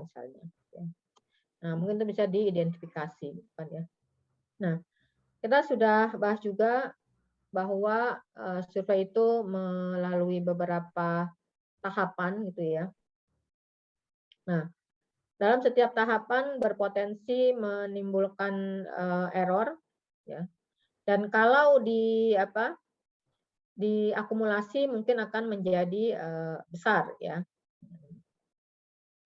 misalnya. Ya. Nah, mungkin itu bisa diidentifikasi, kan ya. Nah, kita sudah bahas juga bahwa survei itu melalui beberapa tahapan gitu ya. Nah, dalam setiap tahapan berpotensi menimbulkan error ya. Dan kalau diakumulasi mungkin akan menjadi besar ya.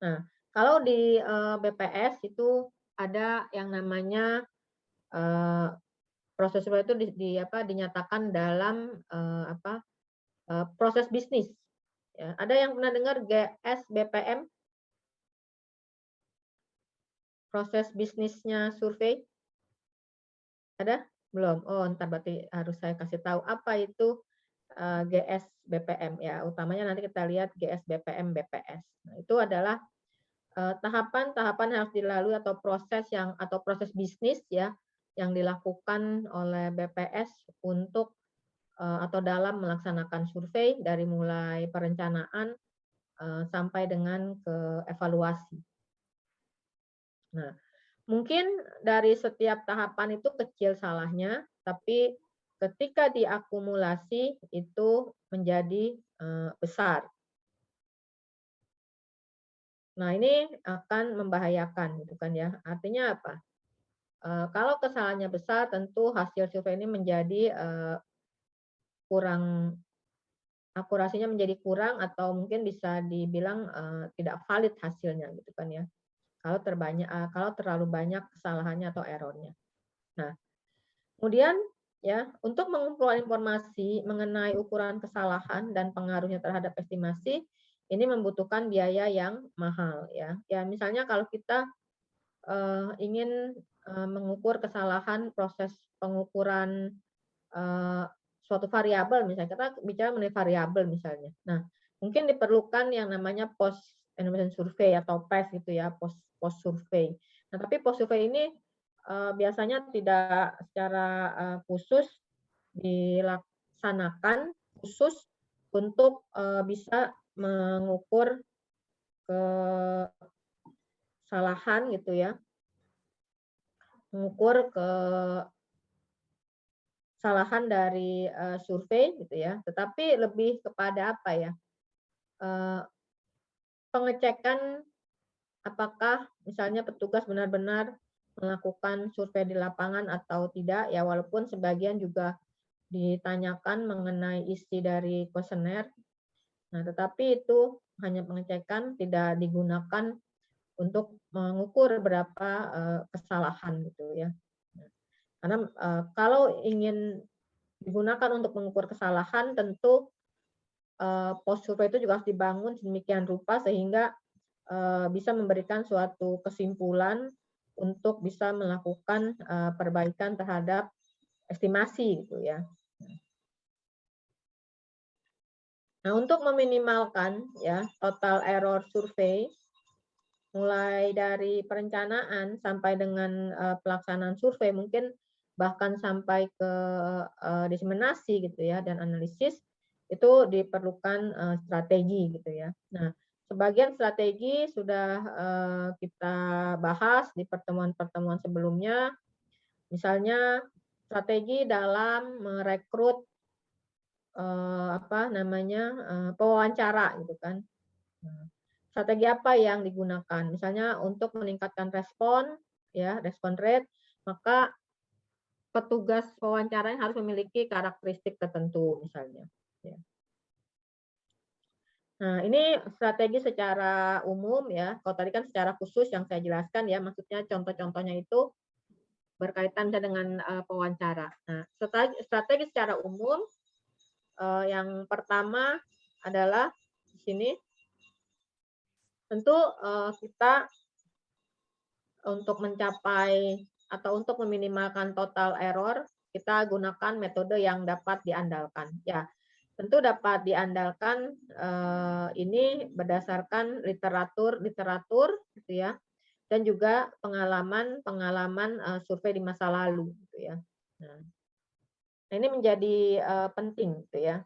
Nah, kalau di BPS itu ada yang namanya proses survei itu dinyatakan dalam proses bisnis. Ya. Ada yang pernah dengar GSBPM, proses bisnisnya survei? Ada? Belum? Oh, ntar berarti harus saya kasih tahu apa itu GSBPM ya. Utamanya nanti kita lihat GSBPM BPS. Nah, itu adalah tahapan-tahapan yang harus dilalui atau proses bisnis ya yang dilakukan oleh BPS untuk atau dalam melaksanakan survei dari mulai perencanaan sampai dengan ke evaluasi. Nah, mungkin dari setiap tahapan itu kecil salahnya, tapi ketika diakumulasi itu menjadi besar. Nah, ini akan membahayakan gitu kan ya. Artinya apa? Kalau kesalahannya besar, tentu hasil survei ini menjadi kurang akurasinya menjadi kurang atau mungkin bisa dibilang tidak valid hasilnya gitu kan ya. Kalau terlalu banyak kesalahannya atau errornya. Nah, kemudian ya untuk mengumpulkan informasi mengenai ukuran kesalahan dan pengaruhnya terhadap estimasi ini membutuhkan biaya yang mahal ya. Ya misalnya kalau kita ingin mengukur kesalahan proses pengukuran eh, suatu variabel, misalnya kita bicara mengenai variabel misalnya. Nah, mungkin diperlukan yang namanya post enumeration survey atau PES gitu ya, post survey. Nah, tapi post survey ini biasanya tidak secara khusus dilaksanakan khusus untuk bisa mengukur kesalahan gitu ya, mengukur kesalahan dari survei gitu ya, tetapi lebih kepada apa ya, pengecekan apakah misalnya petugas benar-benar melakukan survei di lapangan atau tidak ya, walaupun sebagian juga ditanyakan mengenai isi dari kuesioner. Nah, tetapi itu hanya pengecekan, tidak digunakan untuk mengukur berapa kesalahan gitu ya. Karena kalau ingin digunakan untuk mengukur kesalahan, tentu post survei itu juga harus dibangun sedemikian rupa sehingga bisa memberikan suatu kesimpulan untuk bisa melakukan perbaikan terhadap estimasi gitu ya. Nah, untuk meminimalkan ya total error survei mulai dari perencanaan sampai dengan pelaksanaan survei, mungkin bahkan sampai ke diseminasi gitu ya dan analisis, itu diperlukan strategi gitu ya. Nah, sebagian strategi sudah kita bahas di pertemuan-pertemuan sebelumnya, misalnya strategi dalam merekrut pewawancara gitu kan. Nah, strategi apa yang digunakan? Misalnya untuk meningkatkan respon, ya, respon rate, maka petugas pewawancara harus memiliki karakteristik tertentu misalnya. Ya. Nah, ini strategi secara umum ya. Kalau tadi kan secara khusus yang saya jelaskan ya, maksudnya contoh-contohnya itu berkaitan dengan pewawancara. Nah, strategi secara umum yang pertama adalah di sini tentu kita untuk mencapai atau untuk meminimalkan total error, kita gunakan metode yang dapat diandalkan. Ya, tentu dapat diandalkan ini berdasarkan literatur gitu ya, dan juga pengalaman survei di masa lalu gitu ya. Nah, ini menjadi penting gitu ya.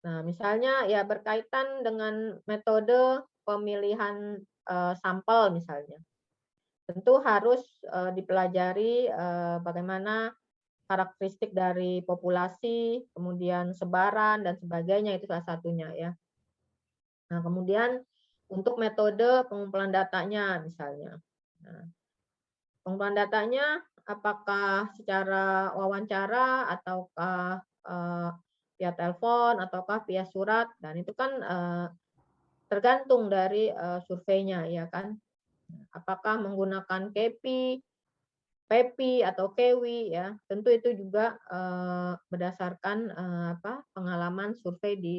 Nah, misalnya ya berkaitan dengan metode pemilihan sampel misalnya. Tentu harus dipelajari bagaimana karakteristik dari populasi, kemudian sebaran dan sebagainya, itu salah satunya ya. Nah, kemudian untuk metode pengumpulan datanya misalnya. Nah, pengumpulan datanya apakah secara wawancara ataukah via telepon ataukah via surat, dan itu kan tergantung dari surveinya ya kan. Apakah menggunakan KEPI, PEPI atau KEWI ya. Tentu itu juga berdasarkan pengalaman survei di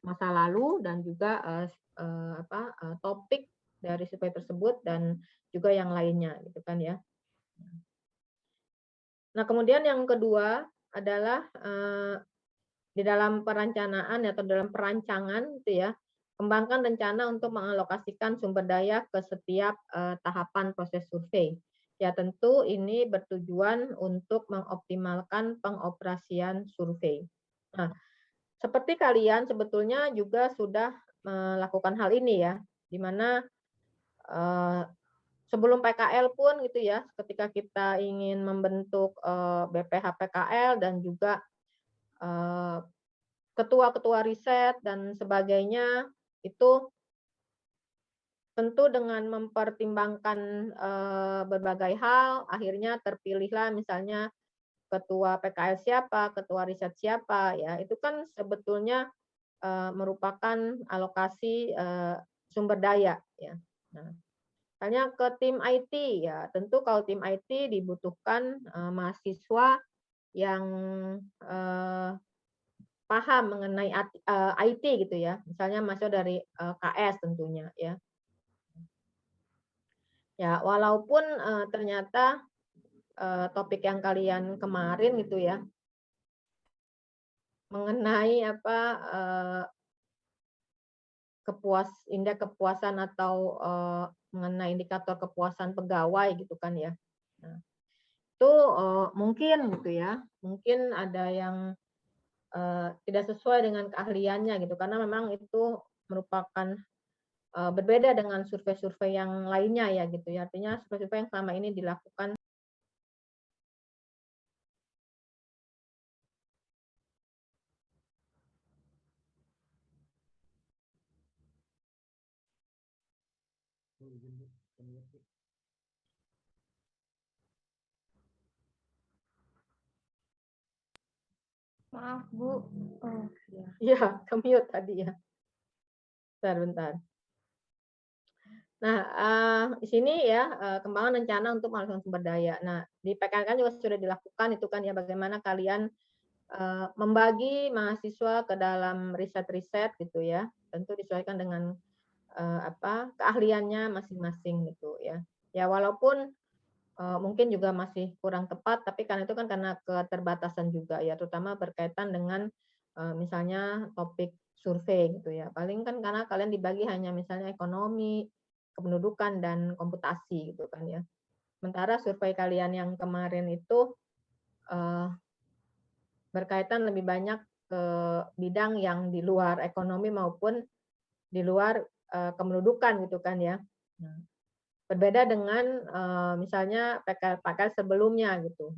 masa lalu dan juga topik dari survei tersebut dan juga yang lainnya gitu kan ya. Nah, kemudian yang kedua adalah di dalam perencanaan atau dalam perancangan itu ya, kembangkan rencana untuk mengalokasikan sumber daya ke setiap tahapan proses survei. Ya, tentu ini bertujuan untuk mengoptimalkan pengoperasian survei. Nah, seperti kalian sebetulnya juga sudah melakukan hal ini ya, di mana sebelum PKL pun gitu ya, ketika kita ingin membentuk BPH PKL dan juga eh, ketua-ketua riset dan sebagainya, itu tentu dengan mempertimbangkan berbagai hal, akhirnya terpilihlah misalnya ketua PKL siapa, ketua riset siapa, ya itu kan sebetulnya merupakan alokasi sumber daya ya. Nah, misalnya ke tim IT ya, tentu kalau tim IT dibutuhkan mahasiswa yang eh, paham mengenai IT gitu ya, misalnya mahasiswa dari KS tentunya ya. Ya, walaupun ternyata topik yang kalian kemarin gitu ya, mengenai indeks kepuasan atau mengenai indikator kepuasan pegawai gitu kan ya. Nah, itu mungkin gitu ya, mungkin ada yang tidak sesuai dengan keahliannya gitu, karena memang itu merupakan berbeda dengan survei-survei yang lainnya ya gitu ya. Artinya survei-survei yang selama ini dilakukan. Maaf, Bu. Oh, Ya, iya, ke-mute tadi ya. Bentar, bentar. Nah, di sini ya, kembangan rencana untuk mengalokasikan sumber daya. Nah, di PKN kan juga sudah dilakukan itu kan ya, bagaimana kalian membagi mahasiswa ke dalam riset-riset gitu ya, tentu disesuaikan dengan keahliannya masing-masing gitu ya. Ya walaupun mungkin juga masih kurang tepat, tapi kan itu kan karena keterbatasan juga ya, terutama berkaitan dengan misalnya topik survei gitu ya. Paling kan karena kalian dibagi hanya misalnya ekonomi, kependudukan dan komputasi gitu kan ya. Sementara survei kalian yang kemarin itu eh, berkaitan lebih banyak ke bidang yang di luar ekonomi maupun di luar kependudukan gitu kan ya. Nah, berbeda dengan misalnya PKL sebelumnya gitu.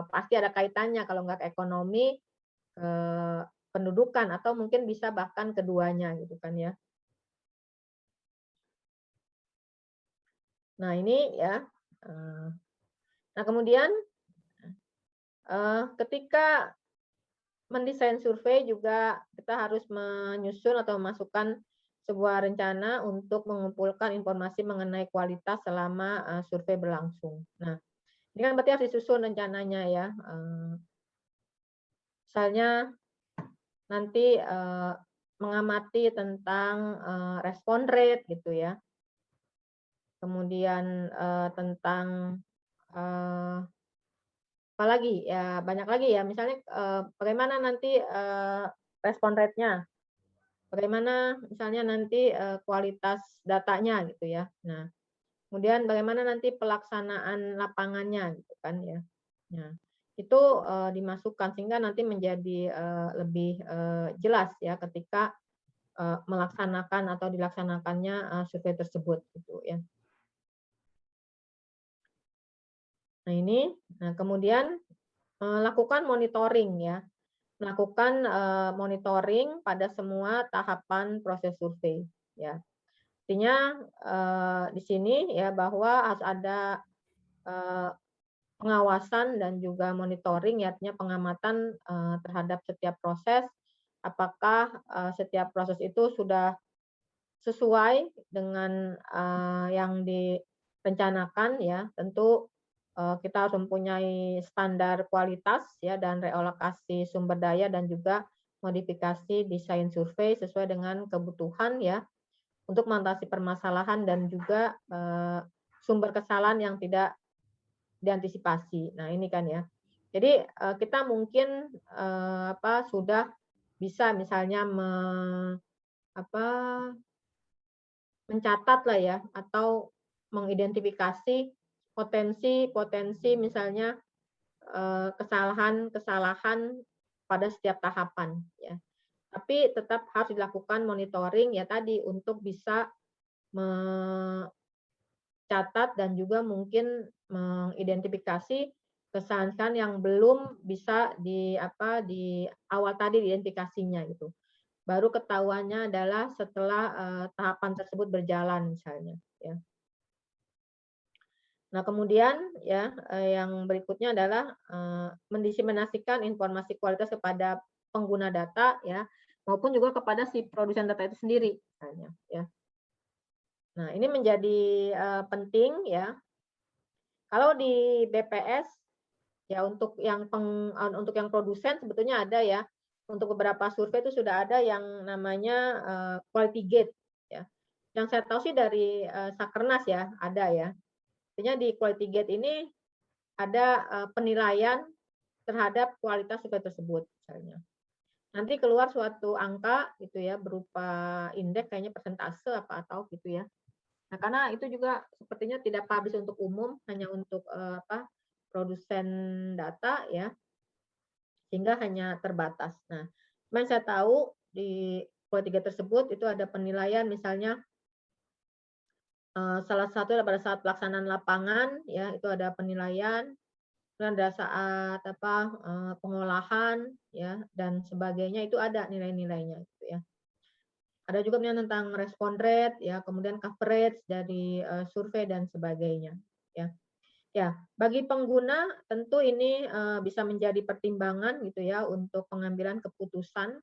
Pasti ada kaitannya kalau nggak ke ekonomi, ke pendudukan atau mungkin bisa bahkan keduanya gitu kan ya. Nah ini ya. Nah kemudian ketika mendesain survei juga kita harus menyusun atau memasukkan sebuah rencana untuk mengumpulkan informasi mengenai kualitas selama survei berlangsung. Nah, ini kan berarti harus disusun rencananya ya. Misalnya nanti mengamati tentang respon rate gitu ya. Kemudian tentang apalagi ya, banyak lagi ya. Misalnya bagaimana nanti respon rate-nya, bagaimana misalnya nanti kualitas datanya gitu ya. Nah, kemudian bagaimana nanti pelaksanaan lapangannya gitu kan ya. Nah, itu dimasukkan sehingga nanti menjadi lebih jelas ya ketika melaksanakan atau dilaksanakannya survei tersebut gitu ya. Nah ini, nah kemudian lakukan monitoring ya, melakukan monitoring pada semua tahapan proses survei ya. Artinya di sini ya bahwa harus ada eee, pengawasan dan juga monitoring ya, artinya pengamatan terhadap setiap proses, apakah setiap proses itu sudah sesuai dengan yang direncanakan ya. Tentu kita harus mempunyai standar kualitas ya dan realokasi sumber daya dan juga modifikasi desain survei sesuai dengan kebutuhan ya, untuk mengatasi permasalahan dan juga sumber kesalahan yang tidak diantisipasi. Nah, ini kan ya. Jadi kita mungkin sudah bisa misalnya apa, mencatat lah ya atau mengidentifikasi potensi-potensi misalnya kesalahan-kesalahan pada setiap tahapan ya. Tapi tetap harus dilakukan monitoring ya tadi untuk bisa mencatat dan juga mungkin mengidentifikasi kesalahan yang belum bisa di awal tadi identifikasinya gitu. Baru ketahuannya adalah setelah tahapan tersebut berjalan misalnya ya. Nah kemudian ya, yang berikutnya adalah mendiseminasikan informasi kualitas kepada pengguna data ya, maupun juga kepada si produsen data itu sendiri misalnya ya. Nah ini menjadi penting ya. Kalau di BPS ya untuk yang produsen sebetulnya ada ya, untuk beberapa survei itu sudah ada yang namanya quality gate ya. Yang saya tahu sih dari Sakernas ya, ada ya. Artinya di quality gate ini ada penilaian terhadap kualitas survei tersebut misalnya. Nanti keluar suatu angka gitu ya berupa indeks kayaknya persentase atau gitu ya. Nah, karena itu juga sepertinya tidak publish untuk umum, hanya untuk produsen data ya, sehingga hanya terbatas. Nah, yang saya tahu di quality gate tersebut itu ada penilaian misalnya salah satu pada saat pelaksanaan lapangan ya, itu ada penilaian, pada saat pengolahan ya dan sebagainya itu ada nilai-nilainya gitu ya. Ada juga tentang respon rate ya, kemudian coverage dari survei dan sebagainya ya. Ya, bagi pengguna tentu ini bisa menjadi pertimbangan gitu ya untuk pengambilan keputusan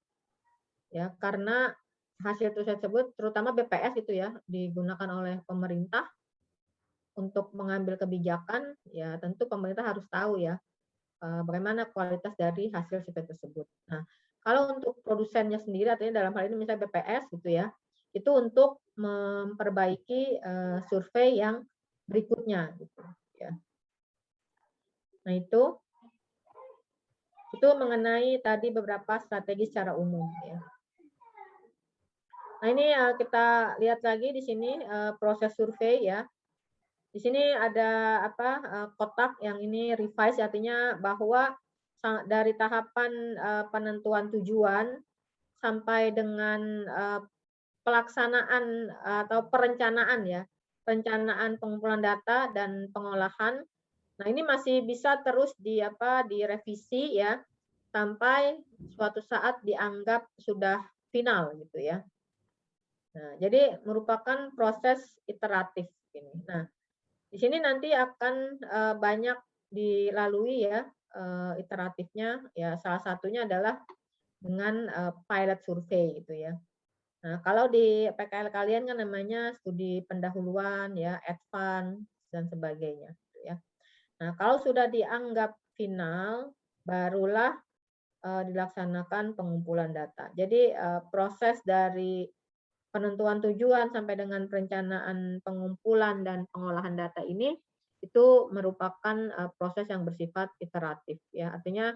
ya, karena hasil tersebut terutama BPS itu ya digunakan oleh pemerintah untuk mengambil kebijakan, ya tentu pemerintah harus tahu ya bagaimana kualitas dari hasil survei tersebut. Nah, kalau untuk produsennya sendiri, artinya dalam hal ini misalnya BPS gitu ya, itu untuk memperbaiki survei yang berikutnya gitu ya. Nah itu mengenai tadi beberapa strategi secara umum ya. Nah ini kita lihat lagi di sini proses survei ya. Di sini ada kotak yang ini revise artinya bahwa dari tahapan penentuan tujuan sampai dengan pelaksanaan atau perencanaan ya, perencanaan pengumpulan data dan pengolahan. Nah, ini masih bisa terus direvisi ya sampai suatu saat dianggap sudah final gitu ya. Nah, jadi merupakan proses iteratif ini. Nah, di sini nanti akan banyak dilalui ya iteratifnya ya salah satunya adalah dengan pilot survei gitu ya. Nah, kalau di PKL kalian kan namanya studi pendahuluan ya, advance dan sebagainya gitu ya. Nah, kalau sudah dianggap final barulah dilaksanakan pengumpulan data. Jadi proses dari penentuan tujuan sampai dengan perencanaan pengumpulan dan pengolahan data ini itu merupakan proses yang bersifat iteratif ya. Artinya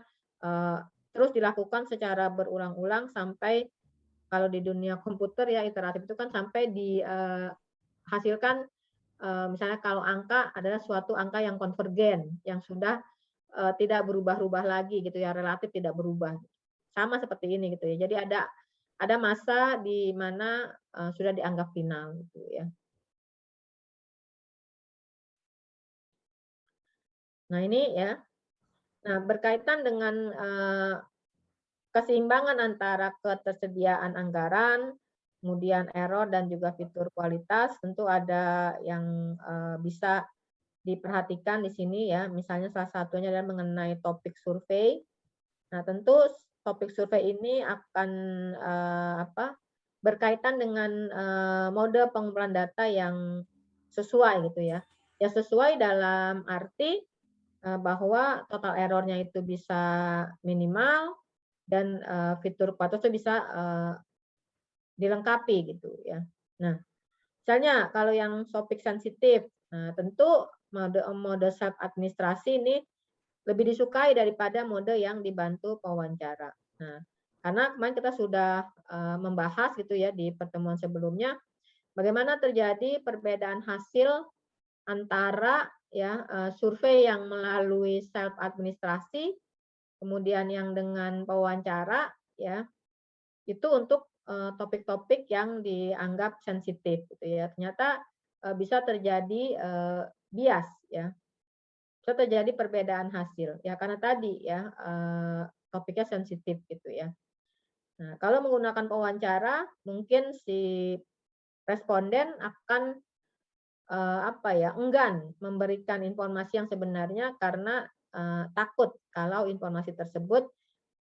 terus dilakukan secara berulang-ulang sampai kalau di dunia komputer ya iteratif itu kan sampai dihasilkan misalnya kalau angka adalah suatu angka yang konvergen yang sudah tidak berubah-ubah lagi gitu ya, relatif tidak berubah. Sama seperti ini gitu ya. Jadi ada ada masa di mana sudah dianggap final gitu ya. Nah ini ya, nah berkaitan dengan keseimbangan antara ketersediaan anggaran, kemudian error dan juga fitur kualitas, tentu ada yang bisa diperhatikan di sini ya. Misalnya salah satunya adalah mengenai topik survei. Nah, tentu topik survei ini akan berkaitan dengan mode pengumpulan data yang sesuai gitu ya. Ya sesuai dalam arti bahwa total error-nya itu bisa minimal dan fitur kualitas itu bisa dilengkapi gitu ya. Nah, misalnya kalau yang topik sensitif, nah tentu mode self administrasi ini lebih disukai daripada mode yang dibantu pewawancara. Nah, karena kemarin kita sudah membahas gitu ya di pertemuan sebelumnya, bagaimana terjadi perbedaan hasil antara ya survei yang melalui self administrasi, kemudian yang dengan pewawancara ya, itu untuk topik-topik yang dianggap sensitif gitu ya. Ternyata bisa terjadi bias ya, bisa terjadi perbedaan hasil ya karena tadi ya topiknya sensitif gitu ya. Nah, kalau menggunakan pewawancara mungkin si responden akan enggan memberikan informasi yang sebenarnya karena takut kalau informasi tersebut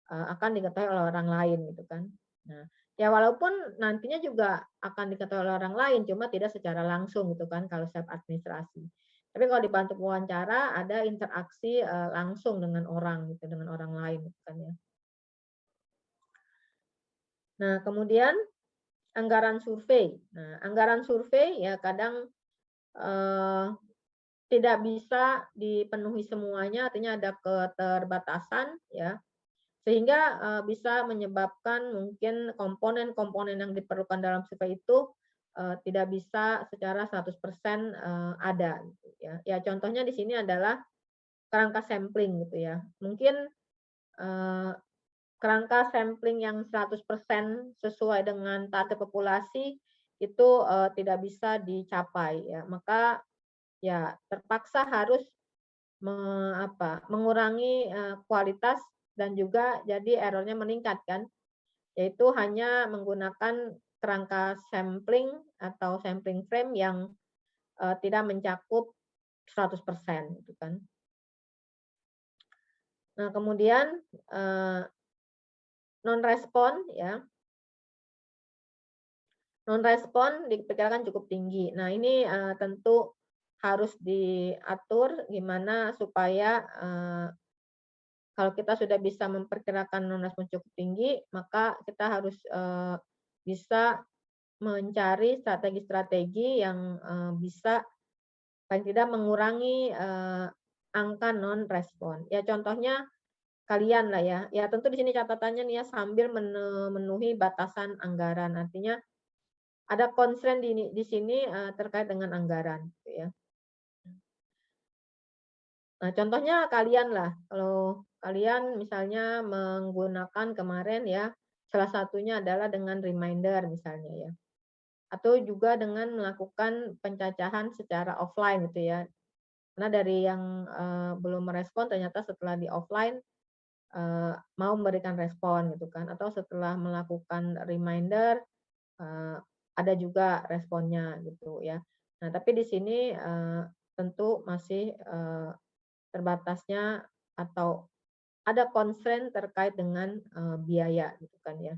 akan diketahui oleh orang lain gitu kan. Nah, ya walaupun nantinya juga akan diketahui oleh orang lain, cuma tidak secara langsung gitu kan kalau self administrasi. Tapi kalau dibantu wawancara ada interaksi langsung dengan orang gitu, dengan orang lain gitu kan ya. Nah, kemudian anggaran survei. Nah, anggaran survei ya kadang eh, tidak bisa dipenuhi semuanya, artinya ada keterbatasan ya. Sehingga bisa menyebabkan mungkin komponen-komponen yang diperlukan dalam survei itu tidak bisa secara 100% ada gitu ya. Ya contohnya di sini adalah kerangka sampling gitu ya. Mungkin eee, kerangka sampling yang 100% sesuai dengan target populasi itu tidak bisa dicapai ya. Maka ya terpaksa harus mengurangi kualitas dan juga jadi error-nya meningkat kan, yaitu hanya menggunakan kerangka sampling atau sampling frame yang tidak mencakup 100% gitu kan. Nah kemudian non respon ya, non respon diperkirakan cukup tinggi. Nah ini tentu harus diatur gimana supaya kalau kita sudah bisa memperkirakan non respon cukup tinggi, maka kita harus bisa mencari strategi-strategi yang bisa paling tidak mengurangi angka non respon. Ya contohnya kalian lah ya. Ya tentu di sini catatannya nih ya sambil memenuhi batasan anggaran. Artinya ada constraint di sini terkait dengan anggaran gitu ya. Nah, contohnya kalian lah, kalau kalian misalnya menggunakan kemarin ya, salah satunya adalah dengan reminder misalnya ya, atau juga dengan melakukan pencacahan secara offline gitu ya. Karena dari yang belum merespon ternyata setelah di offline mau memberikan respon gitu kan, atau setelah melakukan reminder eee, ada juga responnya gitu ya. Nah, tapi di sini tentu masih terbatasnya atau ada constraint terkait dengan biaya gitu kan ya.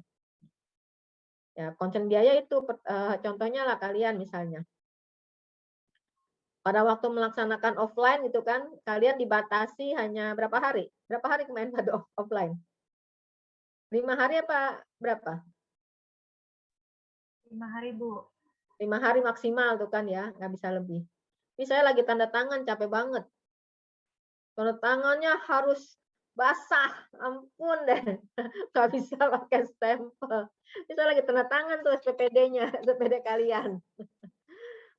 Ya constraint biaya itu contohnya lah kalian misalnya, pada waktu melaksanakan offline gitu kan, kalian dibatasi hanya berapa hari? Berapa hari kemarin pada offline? 5 hari apa berapa? 5 hari, Bu. 5 hari maksimal tuh kan ya, nggak bisa lebih. Ini saya lagi tanda tangan capek banget. Tanda tangannya harus basah, ampun deh, nggak bisa pakai stempel. Ini saya lagi tanda tangan tuh SPPD-nya, SPPD kalian.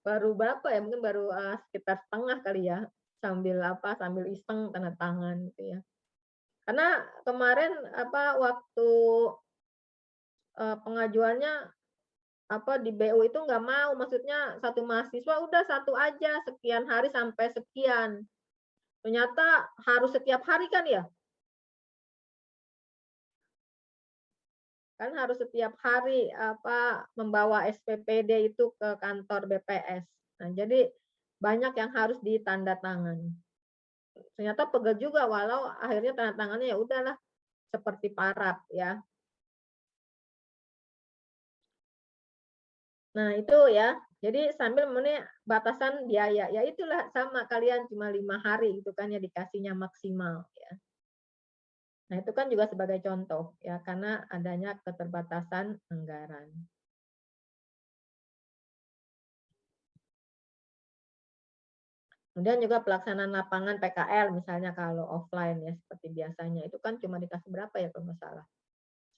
Baru berapa ya, mungkin baru, sekitar setengah kali ya, sambil iseng tanda tangan gitu ya. Karena kemarin, waktu pengajuannya di BU itu nggak mau, maksudnya satu mahasiswa udah satu aja sekian hari sampai sekian. Ternyata harus setiap hari kan ya? Kan harus setiap hari membawa SPPD itu ke kantor BPS. Nah, jadi banyak yang harus ditandatangani. Ternyata pegel juga walau akhirnya tanda tangannya ya udahlah seperti paraf ya. Nah, itu ya. Jadi sambil memenuhi batasan biaya. Ya itulah sama kalian cuma 5 hari gitu kan ya dikasihnya maksimal ya. Nah, itu kan juga sebagai contoh ya karena adanya keterbatasan anggaran. Kemudian juga pelaksanaan lapangan PKL misalnya kalau offline ya seperti biasanya itu kan cuma dikasih berapa ya kalau nggak salah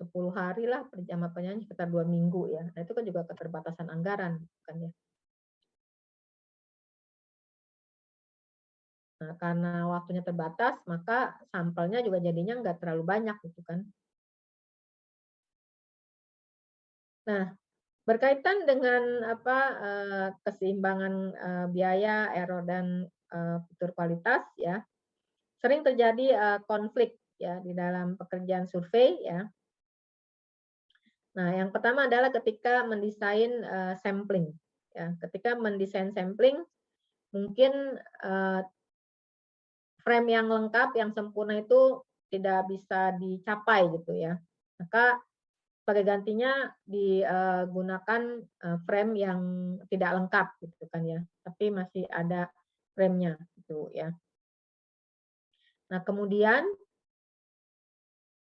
10 hari lah perjamaah sekitar 2 minggu ya. Nah itu kan juga keterbatasan anggaran kan ya. Nah karena waktunya terbatas maka sampelnya juga jadinya nggak terlalu banyak gitu kan. Nah berkaitan dengan keseimbangan biaya, error dan fitur kualitas ya sering terjadi konflik ya di dalam pekerjaan survei ya. Nah, yang pertama adalah ketika mendesain sampling. Ya, ketika mendesain sampling, mungkin frame yang lengkap, yang sempurna itu tidak bisa dicapai gitu ya. Maka sebagai gantinya digunakan frame yang tidak lengkap gitu kan ya, tapi masih ada frame-nya gitu ya. Nah, kemudian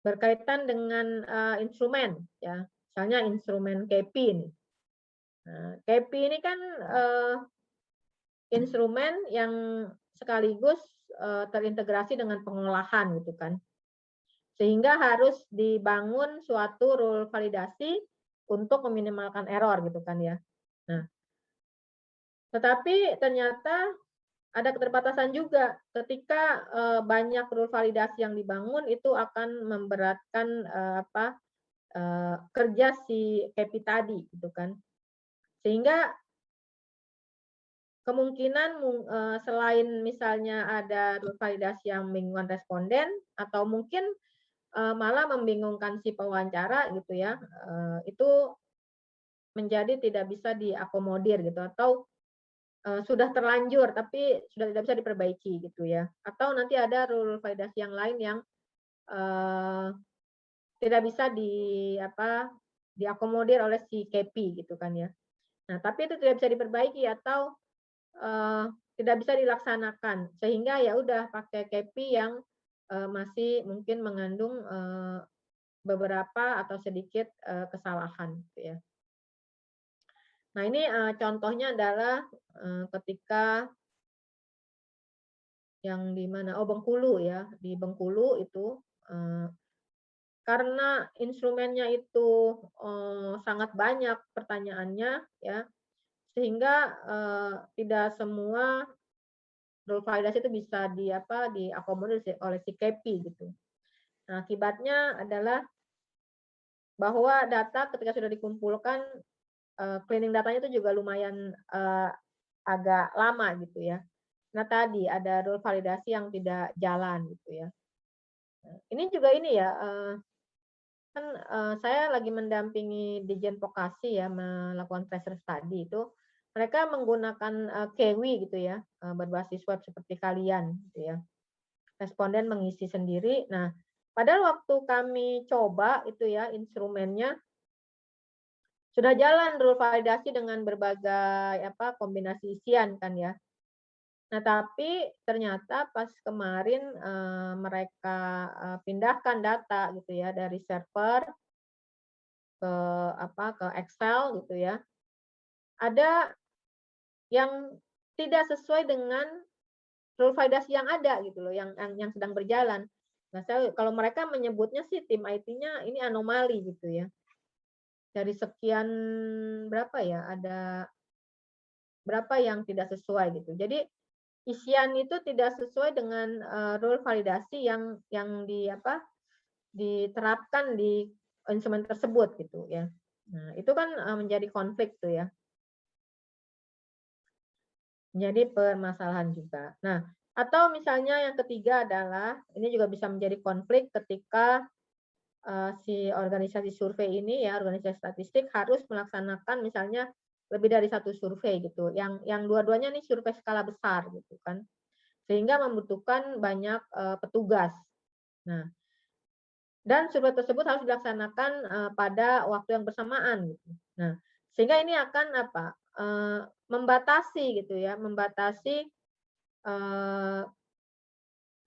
berkaitan dengan instrumen ya, misalnya instrumen KP ini. Nah, KP ini kan instrumen yang sekaligus terintegrasi dengan pengolahan gitu kan. Sehingga harus dibangun suatu rule validasi untuk meminimalkan error gitu kan ya. Nah, tetapi ternyata ada keterbatasan juga ketika banyak rule validasi yang dibangun itu akan memberatkan kerja si KPI tadi gitu kan. Sehingga kemungkinan selain misalnya ada validasi yang membingungkan responden atau mungkin malah membingungkan si pewawancara gitu ya, itu menjadi tidak bisa diakomodir gitu atau sudah terlanjur tapi sudah tidak bisa diperbaiki gitu ya. Atau nanti ada rule validasi yang lain yang eee, tidak bisa diakomodir oleh si KPI gitu kan ya. Nah, tapi itu tidak bisa diperbaiki atau Eee, tidak bisa dilaksanakan, sehingga ya udah pakai kepi yang masih mungkin mengandung beberapa atau sedikit kesalahan gitu ya. Nah ini contohnya adalah ketika yang di mana, oh Bengkulu ya, di Bengkulu itu eee, karena instrumennya itu sangat banyak pertanyaannya ya, sehingga tidak semua rule validasi itu bisa diakomodir oleh si KPI gitu. Nah, akibatnya adalah bahwa data ketika sudah dikumpulkan, cleaning datanya itu juga lumayan, agak lama gitu ya. Nah tadi ada rule validasi yang tidak jalan gitu ya. Ini juga ini ya, kan, saya lagi mendampingi Ditjen Vokasi ya melakukan tracer study itu, mereka menggunakan, Kewi gitu ya, berbasis web seperti kalian gitu ya. Responden mengisi sendiri. Nah, padahal waktu kami coba itu ya instrumennya, sudah jalan rule validasi dengan berbagai kombinasi isian kan ya. Nah, tapi ternyata pas kemarin, mereka, pindahkan data gitu ya dari server ke ke Excel gitu ya, ada yang tidak sesuai dengan rule validasi yang ada gitu loh, yang sedang berjalan. Nah, kalau mereka menyebutnya sih tim IT-nya ini anomali gitu ya. Dari sekian berapa ya, ada berapa yang tidak sesuai gitu. Jadi isian itu tidak sesuai dengan rule validasi yang diterapkan di instrumen tersebut gitu ya. Nah, itu kan menjadi konflik tuh ya, menjadi permasalahan juga. Nah, atau misalnya yang ketiga adalah ini juga bisa menjadi konflik ketika si organisasi survei ini ya, organisasi statistik harus melaksanakan misalnya lebih dari satu survei gitu, yang dua-duanya nih survei skala besar gitu kan, sehingga membutuhkan banyak petugas. Nah, dan survei tersebut harus dilaksanakan pada waktu yang bersamaan gitu. Nah, sehingga ini akan apa, membatasi gitu ya, membatasi eee,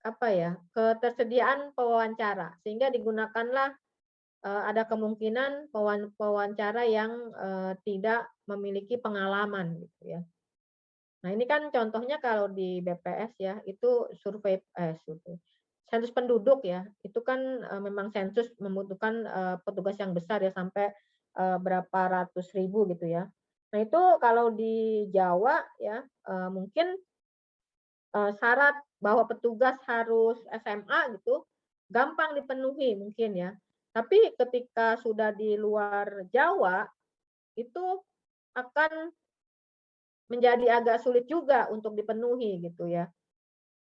apa ya, ketersediaan pewawancara, sehingga digunakanlah ada kemungkinan pewawancara yang tidak memiliki pengalaman gitu ya. Nah, ini kan contohnya kalau di BPS ya, itu survei, sensus penduduk ya, itu kan memang sensus membutuhkan petugas yang besar ya, sampai berapa ratus ribu gitu ya. Nah, itu kalau di Jawa ya, mungkin syarat bahwa petugas harus SMA gitu, gampang dipenuhi mungkin ya. Tapi ketika sudah di luar Jawa, itu akan menjadi agak sulit juga untuk dipenuhi gitu ya.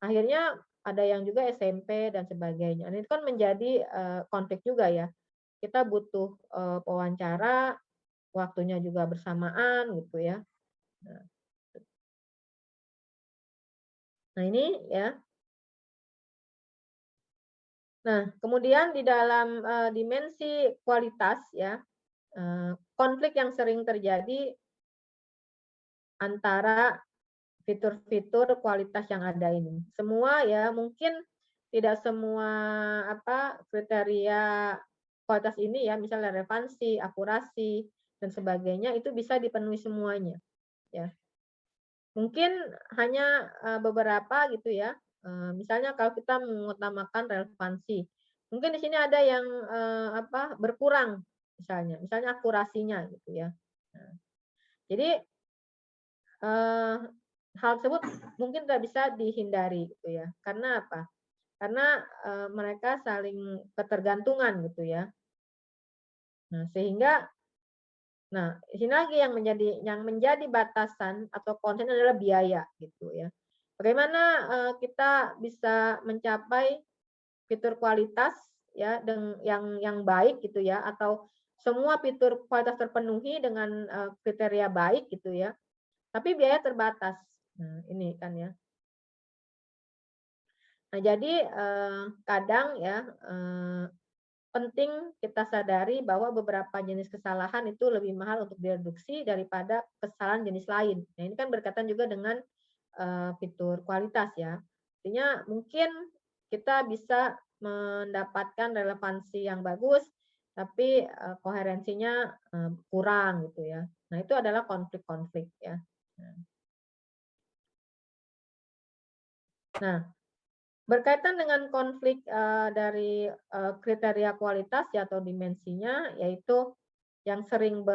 Akhirnya ada yang juga SMP dan sebagainya. Nah, itu kan menjadi konflik juga ya. Kita butuh pewawancara, waktunya juga bersamaan gitu ya. Nah nah ini ya. Nah, kemudian di dalam dimensi kualitas ya, konflik yang sering terjadi antara fitur-fitur kualitas yang ada ini. Semua ya mungkin tidak semua kriteria kualitas ini ya, misalnya relevansi, akurasi dan sebagainya itu bisa dipenuhi semuanya ya. Mungkin hanya beberapa gitu ya. Misalnya kalau kita mengutamakan relevansi, mungkin di sini ada yang berkurang misalnya akurasinya gitu ya. Nah, jadi Eee, hal tersebut mungkin tidak bisa dihindari gitu ya. Karena apa? Karena mereka saling ketergantungan gitu ya. Nah, sehingga di sini lagi yang menjadi batasan atau konsen adalah biaya gitu ya. Bagaimana kita bisa mencapai fitur kualitas ya yang baik gitu ya, atau semua fitur kualitas terpenuhi dengan kriteria baik gitu ya, tapi biaya terbatas. Nah, ini kan ya. Nah, jadi kadang ya penting kita sadari bahwa beberapa jenis kesalahan itu lebih mahal untuk direduksi daripada kesalahan jenis lain. Nah, ini kan berkaitan juga dengan fitur kualitas ya. Artinya mungkin kita bisa mendapatkan relevansi yang bagus, tapi koherensinya kurang gitu ya. Nah, itu adalah konflik-konflik ya. Nah, nah, berkaitan dengan konflik dari kriteria kualitas ya atau dimensinya, yaitu yang sering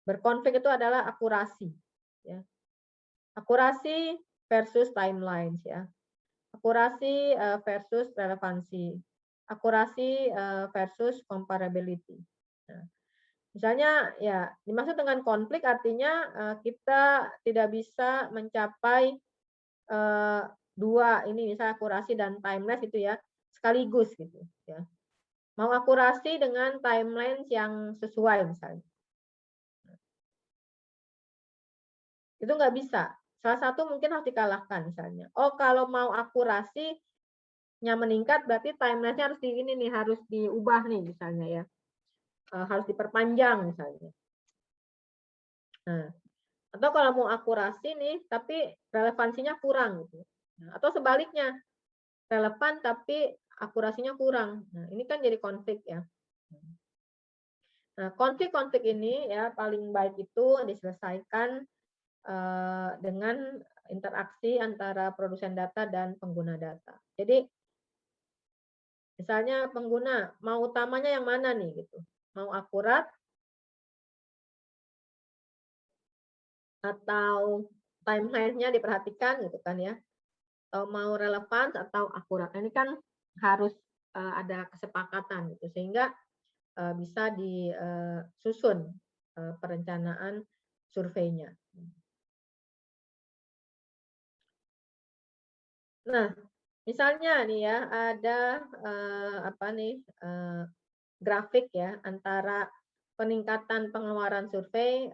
berkonflik itu adalah akurasi ya. Akurasi versus timelines ya. Akurasi versus relevansi. Akurasi versus comparability. Nah, misalnya ya dimaksud dengan konflik artinya kita tidak bisa mencapai Eee, 2 ini misalnya akurasi dan timeless itu ya, sekaligus gitu ya. Mau akurasi dengan timelines yang sesuai misalnya, itu nggak bisa. Salah satu mungkin harus dikalahkan misalnya. Oh kalau mau akurasinya meningkat berarti timelines-nya harus di ini nih, harus diubah nih misalnya ya, harus diperpanjang misalnya. Nah, atau kalau mau akurasi nih tapi relevansinya kurang gitu. Nah, atau sebaliknya, relevan tapi akurasinya kurang. Nah, ini kan jadi konflik ya. Nah, konflik-konflik ini ya paling baik itu diselesaikan dengan interaksi antara produsen data dan pengguna data. Jadi misalnya pengguna mau utamanya yang mana nih gitu. Mau akurat atau timeline-nya diperhatikan gitu kan ya. Atau mau relevan atau akurat. Nah, ini kan harus ada kesepakatan gitu, sehingga bisa disusun perencanaan surveinya. Nah, misalnya nih ya, ada apa nih, grafik ya antara peningkatan pengeluaran survei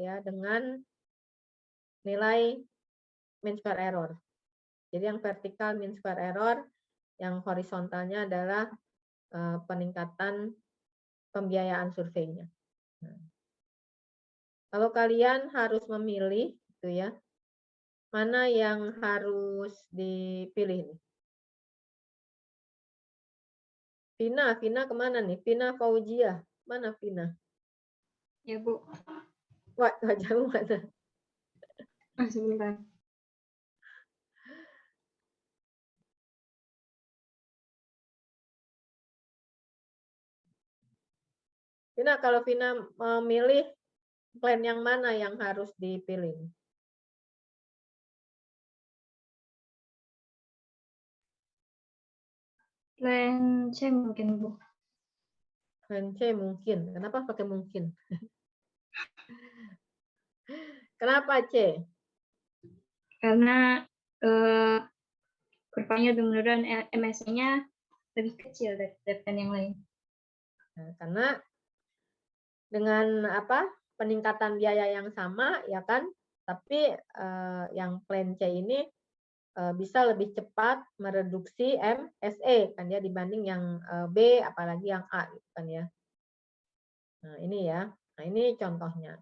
ya dengan nilai mean square error. Jadi yang vertikal mean square error, yang horizontalnya adalah peningkatan pembiayaan surveinya. Nah, kalau kalian harus memilih gitu ya, mana yang harus dipilih nih? Vina kemana nih? Vina Fauzia, mana Vina? Ya, Bu. Wajahmu mana? Sebentar. Vina, kalau Vina memilih plan yang mana yang harus dipilih? Plan C mungkin, Bu. Plan C mungkin. Kenapa pakai mungkin? Kenapa C? Karena kurvanya udah menurun, MSI-nya lebih kecil dari plan yang lain. Nah, karena dengan apa peningkatan biaya yang sama ya kan, tapi yang plan C ini bisa lebih cepat mereduksi MSE kan ya dibanding yang B apalagi yang A gitu kan ya. Nah, ini ya. Nah, ini contohnya.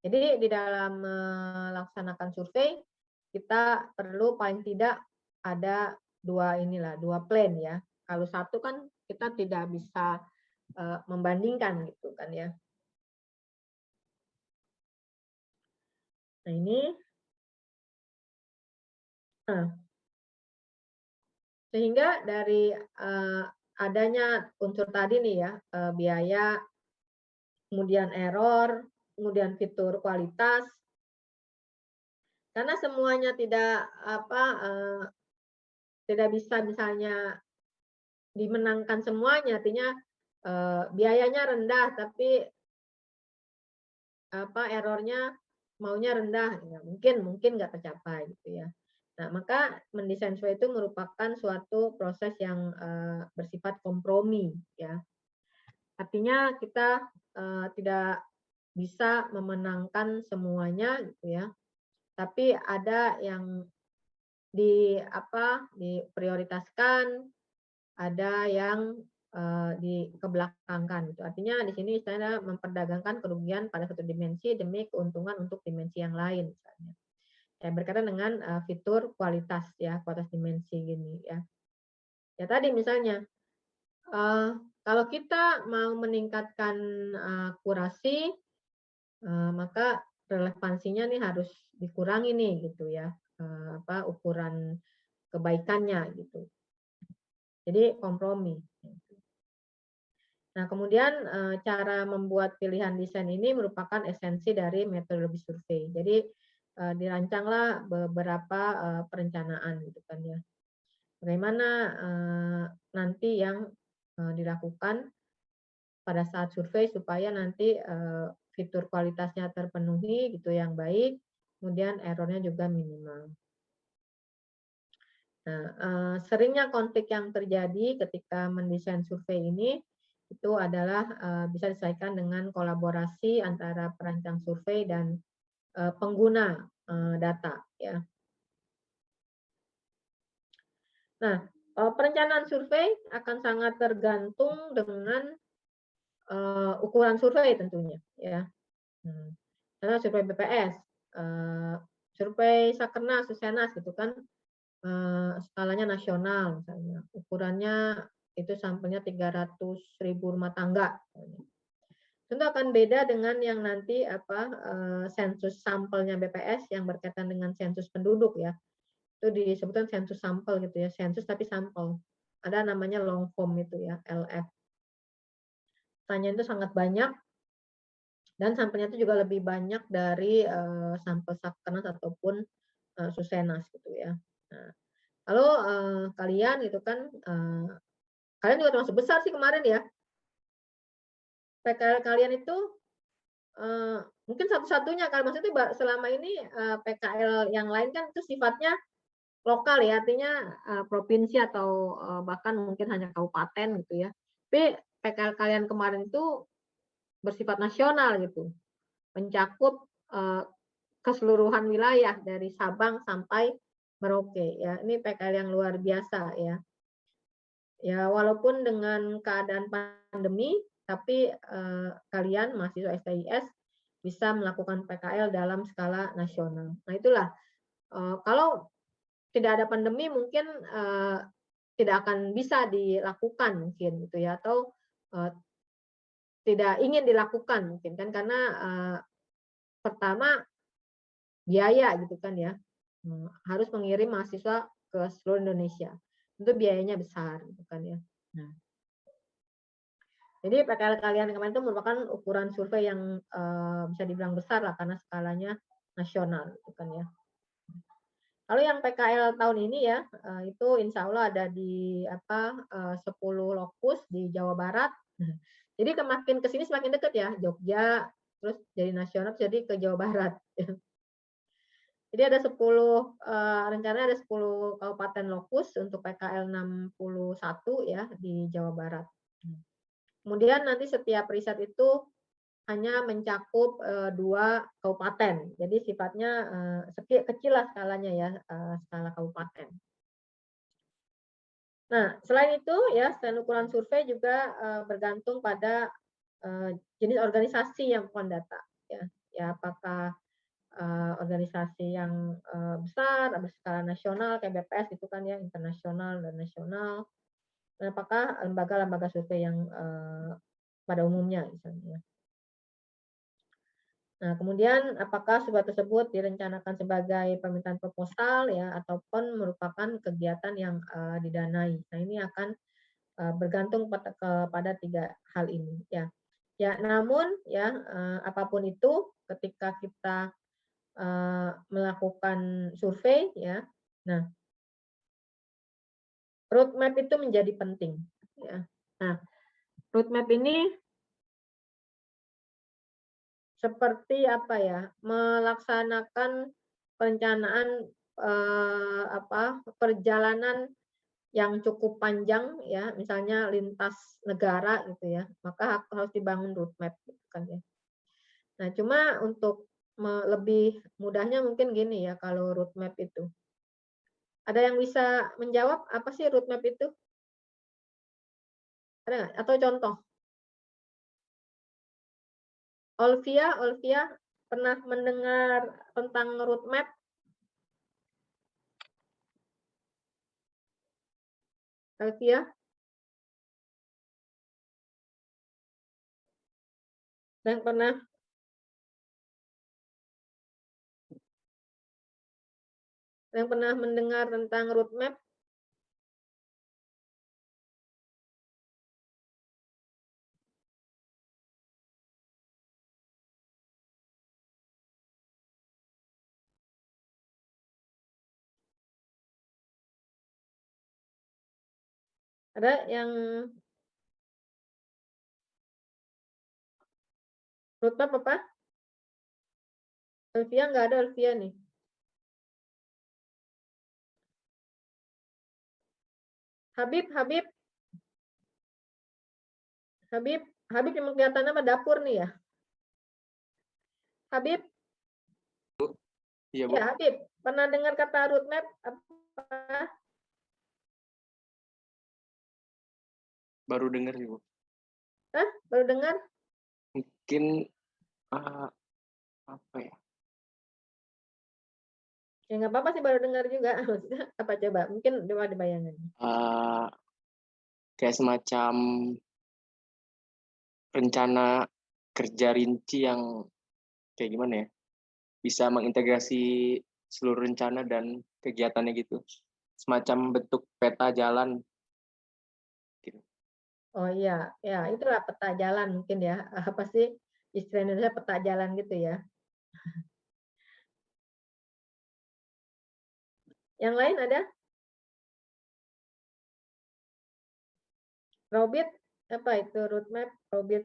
Jadi di dalam melaksanakan survei kita perlu paling tidak ada dua plan ya. Kalau satu kan kita tidak bisa membandingkan gitu kan ya. Nah, ini sehingga dari adanya unsur tadi nih ya, biaya, kemudian error, kemudian fitur kualitas, karena semuanya tidak apa tidak bisa misalnya dimenangkan semuanya, artinya biayanya rendah tapi apa errornya maunya rendah, ya mungkin nggak tercapai gitu ya. Nah, maka mendesain survei itu merupakan suatu proses yang bersifat kompromi ya. Artinya kita tidak bisa memenangkan semuanya gitu ya. Tapi ada yang diprioritaskan, ada yang dikebelakangkan gitu. Artinya di sini saya memperdagangkan kerugian pada satu dimensi demi keuntungan untuk dimensi yang lain misalnya. Ya, berkaitan dengan fitur kualitas ya, kualitas dimensi gini ya. Ya tadi misalnya kalau kita mau meningkatkan akurasi, maka relevansinya nih harus dikurangi nih gitu ya, ukuran kebaikannya gitu. Jadi kompromi. Nah, kemudian cara membuat pilihan desain ini merupakan esensi dari metodologi survei. Jadi dirancanglah beberapa perencanaan gitu kan ya. Bagaimana nanti yang dilakukan pada saat survei supaya nanti fitur kualitasnya terpenuhi gitu yang baik, kemudian errornya juga minimal. Nah, seringnya konflik yang terjadi ketika mendesain survei ini itu adalah bisa diselesaikan dengan kolaborasi antara perancang survei dan pengguna data ya. Nah, perencanaan survei akan sangat tergantung dengan ukuran survei tentunya ya. Karena survei BPS, survei Sakernas, Susenas gitu kan, skalanya nasional misalnya, ukurannya itu sampelnya 300.000 rumah tangga. Tentu akan beda dengan yang nanti sensus sampelnya BPS yang berkaitan dengan sensus penduduk ya. Itu disebutkan sensus sampel gitu ya, sensus tapi sampel. Ada namanya long form itu ya, LF. Pertanyaan itu sangat banyak dan sampelnya itu juga lebih banyak dari sampel Sakernas ataupun Susenas gitu ya. Nah, Lalu kalian gitu kan, kalian juga termasuk besar sih kemarin ya. PKL kalian itu mungkin satu-satunya kan, maksudnya selama ini PKL yang lain kan itu sifatnya lokal ya, artinya provinsi atau bahkan mungkin hanya kabupaten gitu ya. Tapi PKL kalian kemarin itu bersifat nasional gitu, mencakup keseluruhan wilayah dari Sabang sampai Merauke ya. Ini PKL yang luar biasa ya. Ya walaupun dengan keadaan pandemi, tapi kalian mahasiswa STIS bisa melakukan PKL dalam skala nasional. Nah itulah, kalau tidak ada pandemi mungkin, tidak akan bisa dilakukan mungkin gitu ya, atau, eee, tidak ingin dilakukan mungkin kan karena, pertama biaya gitu kan ya, harus mengirim mahasiswa ke seluruh Indonesia, itu biayanya besar gitu kan ya. Nah, jadi PKL kalian kemarin itu merupakan ukuran survei yang, bisa dibilang besar lah karena skalanya nasional gitu kan ya. Kalau yang PKL tahun ini ya, itu insya Allah ada di apa, 10 lokus di Jawa Barat. Jadi makin ke sini semakin dekat ya, Jogja, terus jadi nasional, terus jadi ke Jawa Barat. Jadi ada 10, rencananya ada 10 kabupaten lokus untuk PKL 61 ya di Jawa Barat. Kemudian nanti setiap riset itu hanya mencakup, 2 kabupaten. Jadi sifatnya, kecil lah skalanya ya, skala kabupaten. Nah, selain itu ya, selain ukuran survei juga, bergantung pada, jenis organisasi yang mendata ya. Ya apakah, organisasi yang, besar, berskala nasional kayak BPS itu kan ya, internasional dan nasional, dan apakah lembaga-lembaga survei yang, pada umumnya misalnya. Nah, kemudian apakah sebuah tersebut direncanakan sebagai permintaan proposal ya ataupun merupakan kegiatan yang, didanai. Nah, ini akan, bergantung kepada 3 hal ini ya. Ya, namun ya, apapun itu ketika kita, melakukan survei ya, nah roadmap itu menjadi penting ya. Nah, roadmap ini seperti apa ya, melaksanakan perencanaan, perjalanan yang cukup panjang ya, misalnya lintas negara gitu ya, maka harus dibangun roadmap gitu kan ya. Nah, cuma untuk lebih mudahnya mungkin gini ya kalau roadmap itu. Ada yang bisa menjawab apa sih roadmap itu? Ada nggak? Atau contoh? Olvia pernah mendengar tentang roadmap? Olvia? Dan pernah mendengar tentang roadmap? Ada yang roadmap apa? Olvia nggak ada Olvia nih. Habib, Habib, Habib yang kelihatan apa dapur nih ya? Habib, Iya, Bu. ya Habib, pernah dengar kata roadmap apa? Baru dengar sih, Bu. Hah? Baru dengar? Mungkin apa ya? Ya nggak apa-apa sih baru dengar juga. Maksudnya apa coba? Mungkin coba dibayangin. Kayak semacam rencana kerja rinci yang kayak gimana ya? Bisa mengintegrasi seluruh rencana dan kegiatannya gitu. Semacam bentuk peta jalan gitu. Oh iya, ya itulah peta jalan mungkin ya. Apa sih istilah Indonesia peta jalan gitu ya. Yang lain ada? Robit, apa itu roadmap? Robit,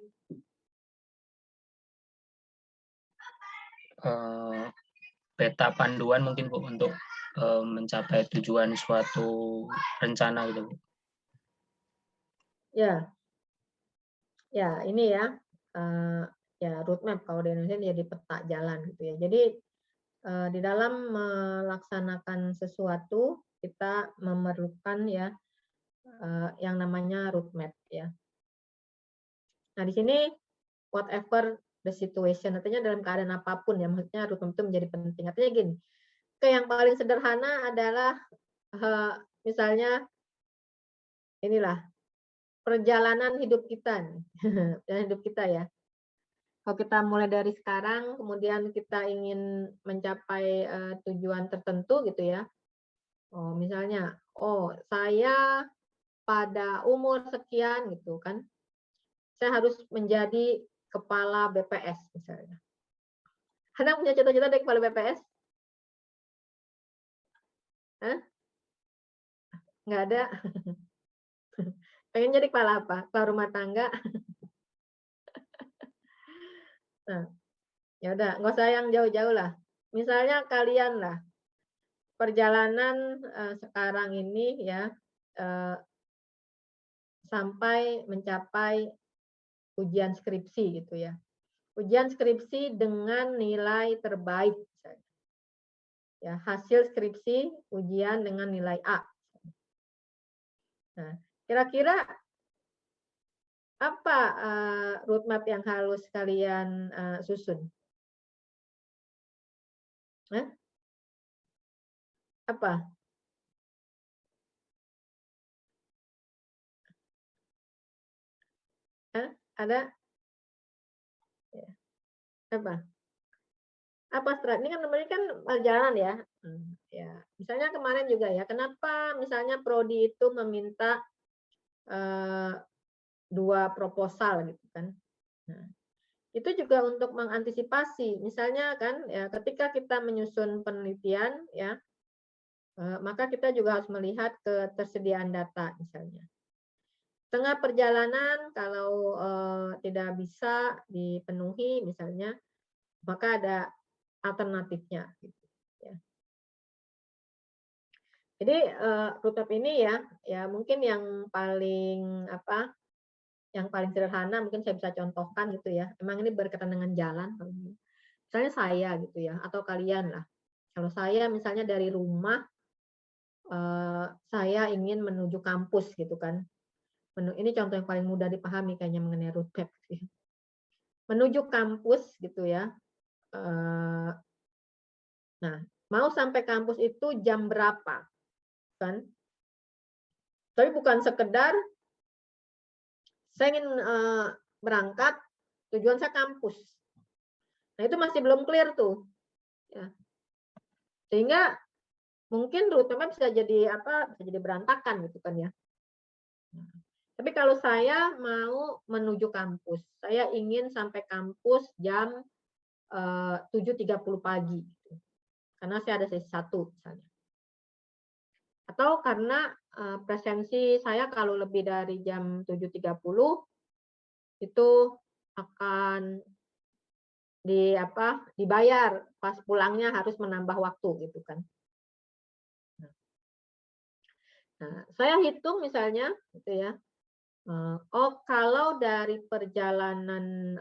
peta panduan mungkin Bu untuk mencapai tujuan suatu rencana gitu Bu. ya, ya ini ya, ya roadmap kalau di Indonesia jadi peta jalan gitu ya. Jadi di dalam melaksanakan sesuatu kita memerlukan ya yang namanya roadmap ya. Nah di sini whatever the situation, artinya dalam keadaan apapun ya, maksudnya roadmap itu menjadi penting. Artinya gini, kayak yang paling sederhana adalah misalnya inilah perjalanan hidup kita nih, perjalanan hidup kita ya. Kalau kita mulai dari sekarang, kemudian kita ingin mencapai tujuan tertentu gitu ya. Oh misalnya, oh saya pada umur sekian gitu kan, saya harus menjadi kepala BPS misalnya. Ada punya cita-cita dari kepala BPS? Hah? Nggak ada. Pengen jadi kepala apa? Kepala rumah tangga. Nah, ya udah, nggak usah yang jauh-jauh lah. Misalnya kalian lah, perjalanan sekarang ini ya, sampai mencapai ujian skripsi gitu ya. Ujian skripsi dengan nilai terbaik. Ya, hasil skripsi ujian dengan nilai A. Nah, kira-kira apa roadmap yang harus kalian susun? Hah? Apa? Hah? Ada? Ya. Apa? Apa strategi? Ini kan namanya kan perjalanan ya. Ya, misalnya kemarin juga ya. Kenapa misalnya prodi itu meminta 2 proposal gitu kan? Nah, itu juga untuk mengantisipasi. Misalnya kan, ya ketika kita menyusun penelitian ya, maka kita juga harus melihat ketersediaan data misalnya. Tengah perjalanan kalau tidak bisa dipenuhi misalnya, maka ada alternatifnya. Gitu, ya. Jadi roadmap ini ya mungkin yang paling yang paling sederhana mungkin saya bisa contohkan gitu ya. Emang ini berkaitan dengan jalan. Misalnya saya gitu ya, atau kalian lah. Kalau saya misalnya dari rumah, saya ingin menuju kampus gitu kan. Ini contoh yang paling mudah dipahami kayaknya mengenai roadmap. Menuju kampus gitu ya. Nah, mau sampai kampus itu jam berapa? Kan? Tapi bukan sekedar saya ingin berangkat, tujuan saya kampus. Nah, itu masih belum clear tuh. Ya. Sehingga mungkin rutenya bisa jadi bisa jadi berantakan gitu kan ya. Tapi kalau saya mau menuju kampus, saya ingin sampai kampus jam 7.30 pagi. Gitu. Karena saya ada sesi 1 misalnya. Atau karena presensi saya kalau lebih dari jam 7.30 itu akan dibayar pas pulangnya harus menambah waktu gitu kan. Nah, saya hitung misalnya gitu ya. Kalau dari perjalanan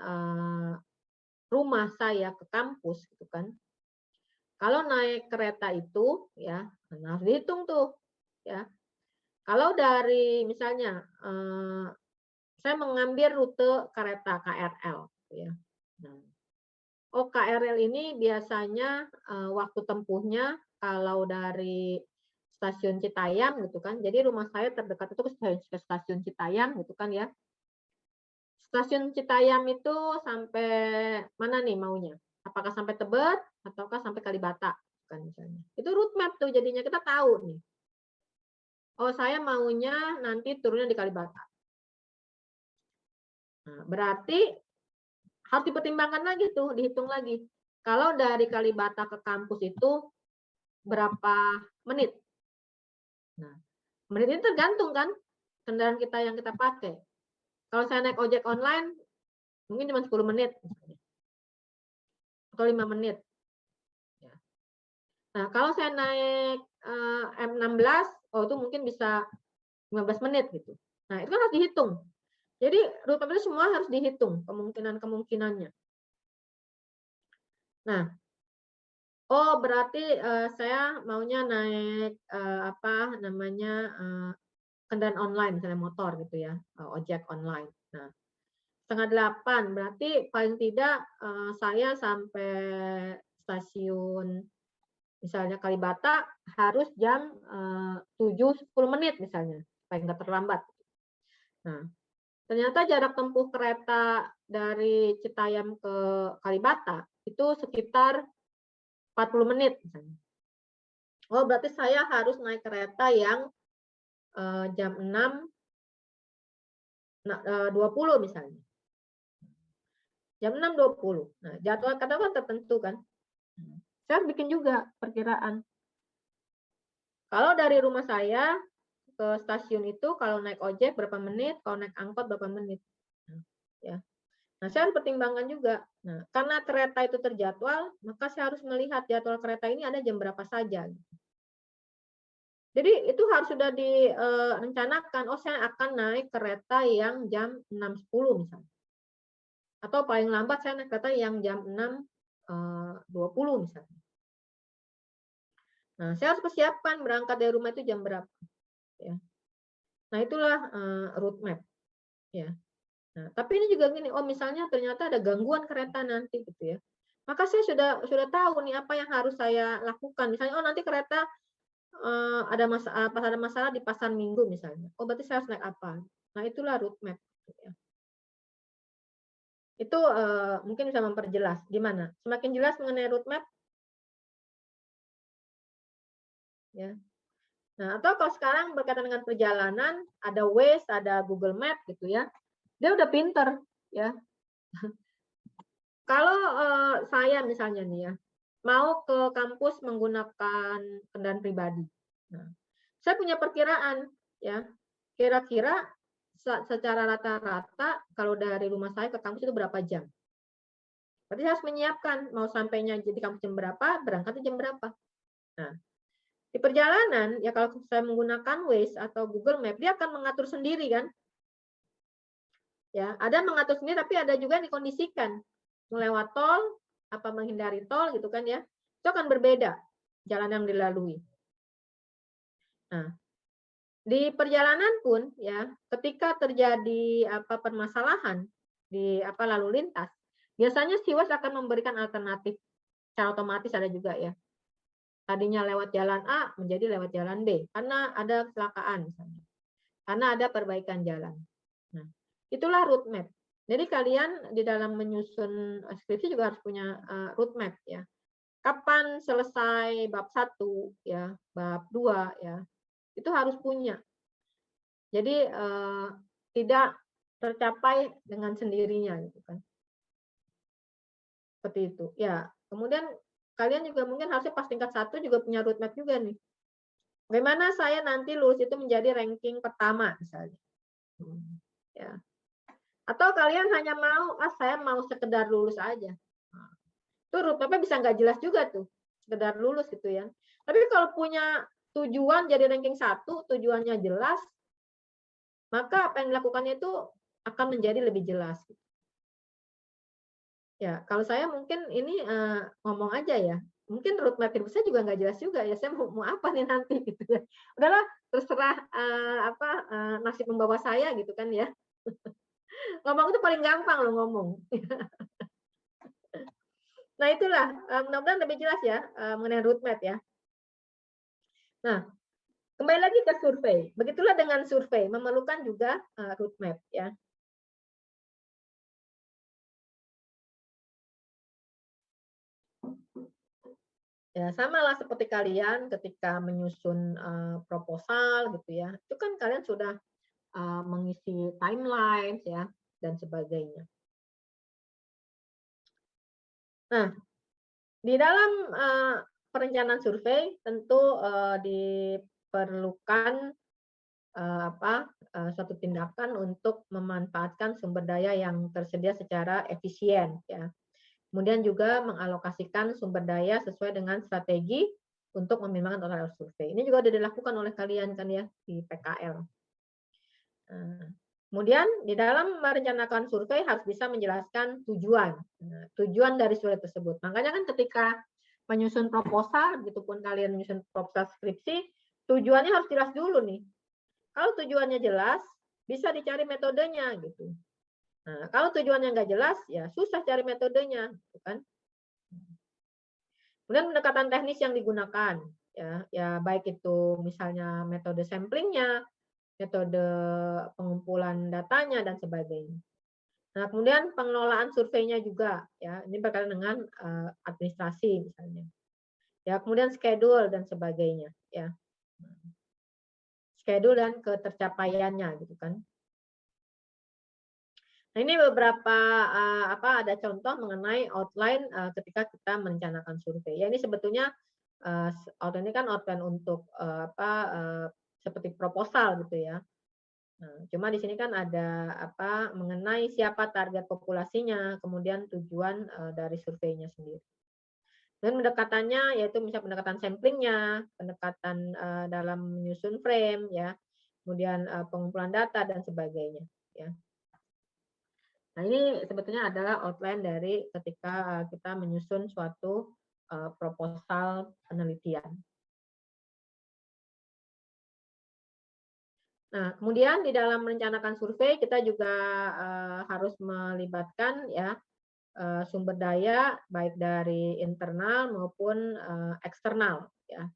rumah saya ke kampus gitu kan. Kalau naik kereta itu ya, harus dihitung tuh ya. Kalau dari misalnya saya mengambil rute kereta KRL gitu ya. Nah, KRL ini biasanya waktu tempuhnya kalau dari stasiun Citayam gitu kan. Jadi rumah saya terdekat itu ke stasiun Citayam gitu kan ya. Stasiun Citayam itu sampai mana nih maunya? Apakah sampai Tebet ataukah sampai Kalibata kan misalnya. Itu roadmap tuh jadinya kita tahu nih. Oh, saya maunya nanti turunnya di Kalibata. Nah, berarti harus dipertimbangkan lagi tuh, dihitung lagi. Kalau dari Kalibata ke kampus itu berapa menit? Nah, menit itu tergantung kan kendaraan kita yang kita pakai. Kalau saya naik ojek online, mungkin cuma 10 menit misalnya, atau 5 menit. Ya. Nah, kalau saya naik M16, oh itu mungkin bisa 15 menit gitu. Nah, itu kan harus dihitung. Jadi rute itu semua harus dihitung kemungkinan-kemungkinannya. Nah, oh berarti saya maunya naik kendaraan online, misalnya motor gitu ya, ojek online. Nah, 7:30 berarti paling tidak saya sampai stasiun misalnya Kalibata harus jam 7:10 menit misalnya, supaya nggak terlambat. Nah, ternyata jarak tempuh kereta dari Citayam ke Kalibata itu sekitar 40 menit misalnya. Oh, berarti saya harus naik kereta yang jam 6:20 misalnya. Jam 6:20. Nah, jadwal kereta kan tertentu kan. Saya harus bikin juga perkiraan. Kalau dari rumah saya ke stasiun itu kalau naik ojek berapa menit, kalau naik angkot berapa menit. Ya. Nah, saya harus pertimbangkan juga. Nah, karena kereta itu terjadwal, maka saya harus melihat jadwal kereta ini ada jam berapa saja. Jadi itu harus sudah direncanakan, oh saya akan naik kereta yang jam 6:10 misalnya. Atau paling lambat saya naik kereta yang jam 6:20 misalnya. Nah, saya harus persiapkan berangkat dari rumah itu jam berapa. Ya. Nah, itulah route map. Ya. Nah, tapi ini juga gini, oh misalnya ternyata ada gangguan kereta nanti gitu ya. Maka saya sudah tahu nih apa yang harus saya lakukan. Misalnya, oh nanti kereta pas ada masalah di Pasar Minggu misalnya. Oh berarti saya harus naik apa? Nah, itulah route map. Ya. Itu mungkin bisa memperjelas. Gimana? Semakin jelas mengenai route map? Ya. Nah, atau kalau sekarang berkaitan dengan perjalanan, ada Waze, ada Google Map gitu ya. Dia udah pinter ya. Kalau saya misalnya nih ya, mau ke kampus menggunakan kendaraan pribadi. Nah, saya punya perkiraan ya. Kira-kira secara rata-rata kalau dari rumah saya ke kampus itu berapa jam. Berarti saya harus menyiapkan mau sampainya di kampus jam berapa, berangkatnya jam berapa. Nah, di perjalanan, ya kalau saya menggunakan Waze atau Google Map, dia akan mengatur sendiri kan. Ya, ada mengatur sendiri, tapi ada juga yang dikondisikan. Melewat tol, apa menghindari tol gitu kan ya. Itu akan berbeda jalan yang dilalui. Nah, di perjalanan pun ya, ketika terjadi permasalahan di lalu lintas, biasanya SIWAS akan memberikan alternatif. Secara otomatis ada juga ya. Tadinya lewat jalan A menjadi lewat jalan B karena ada kecelakaan misalnya. Karena ada perbaikan jalan. Nah, itulah route map. Jadi kalian di dalam menyusun skripsi juga harus punya route map ya. Kapan selesai bab 1 ya, bab 2 ya. Itu harus punya. Jadi tidak tercapai dengan sendirinya gitu kan. Seperti itu. Ya, kemudian kalian juga mungkin harusnya pas tingkat 1 juga punya roadmap juga nih. Bagaimana saya nanti lulus itu menjadi ranking pertama misalnya. Ya. Atau kalian hanya mau, saya mau sekedar lulus aja. Itu roadmap-nya bisa nggak jelas juga tuh. Sekedar lulus gitu ya. Tapi kalau punya tujuan jadi ranking 1, tujuannya jelas, maka apa yang dilakukannya itu akan menjadi lebih jelas. Ya, kalau saya mungkin ini ngomong aja ya. Mungkin roadmap hidup saya juga nggak jelas juga ya. Saya mau apa nih nanti gitu ya. Udahlah, terserah nasib membawa saya gitu kan ya. Ngomong itu paling gampang loh ngomong. Nah itulah, mudah-mudahan lebih jelas ya mengenai roadmap ya. Nah, kembali lagi ke survei. Begitulah dengan survei, memerlukan juga roadmap ya. Ya, sama lah seperti kalian ketika menyusun proposal gitu ya. Itu kan kalian sudah mengisi timeline ya dan sebagainya. Nah, di dalam perencanaan survei tentu diperlukan suatu tindakan untuk memanfaatkan sumber daya yang tersedia secara efisien, ya. Kemudian juga mengalokasikan sumber daya sesuai dengan strategi untuk meminimalkan total survei. Ini juga sudah dilakukan oleh kalian kan ya di PKL. Kemudian di dalam merencanakan survei harus bisa menjelaskan tujuan, tujuan dari survei tersebut. Makanya kan ketika menyusun proposal, begitupun kalian menyusun proposal skripsi, tujuannya harus jelas dulu nih. Kalau tujuannya jelas, bisa dicari metodenya gitu. Nah, kalau tujuannya nggak jelas, ya susah cari metodenya, gitu kan? Kemudian pendekatan teknis yang digunakan, ya baik itu misalnya metode samplingnya, metode pengumpulan datanya dan sebagainya. Nah, kemudian pengelolaan surveinya juga, ya ini berkaitan dengan administrasi misalnya. Ya, kemudian schedule dan sebagainya, ya. Schedule dan ketercapaiannya gitu kan. Nah, ini beberapa ada contoh mengenai outline ketika kita merencanakan survei. Ya, ini sebetulnya outline ini kan outline untuk seperti proposal gitu ya. Nah, cuma di sini kan ada mengenai siapa target populasinya, kemudian tujuan dari surveinya sendiri. Dan pendekatannya yaitu misalnya pendekatan samplingnya, pendekatan dalam menyusun frame, ya, kemudian pengumpulan data dan sebagainya. Ya. Nah, ini sebetulnya adalah outline dari ketika kita menyusun suatu proposal penelitian. Nah, kemudian di dalam merencanakan survei kita juga harus melibatkan ya sumber daya baik dari internal maupun eksternal ya.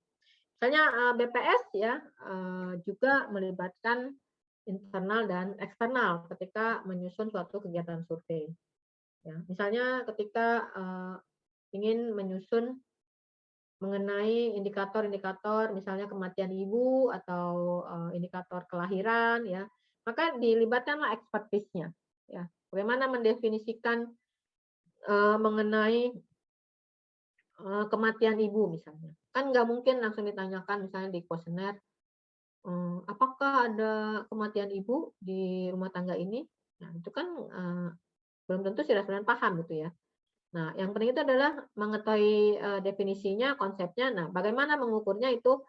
Misalnya BPS ya juga melibatkan internal dan eksternal ketika menyusun suatu kegiatan survei. Ya, misalnya ketika ingin menyusun mengenai indikator-indikator misalnya kematian ibu atau indikator kelahiran ya, maka dilibatkanlah ekspertisnya ya. Bagaimana mendefinisikan mengenai kematian ibu misalnya. Kan nggak mungkin langsung ditanyakan misalnya di kuesioner, apakah ada kematian ibu di rumah tangga ini? Nah, itu kan belum tentu si responden paham gitu ya. Nah, yang penting itu adalah mengetahui definisinya, konsepnya. Nah, bagaimana mengukurnya itu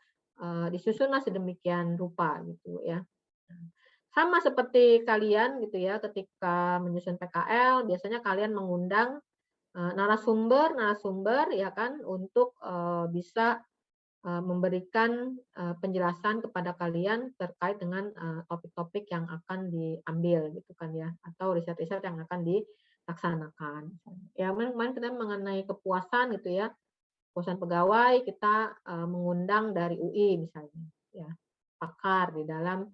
disusunlah sedemikian rupa gitu ya. Sama seperti kalian gitu ya, ketika menyusun PKL, biasanya kalian mengundang narasumber ya kan untuk bisa memberikan penjelasan kepada kalian terkait dengan topik-topik yang akan diambil gitu kan ya, atau riset-riset yang akan dilaksanakan. Ya kemarin kita mengenai kepuasan gitu ya, kepuasan pegawai kita mengundang dari UI misalnya ya, pakar di dalam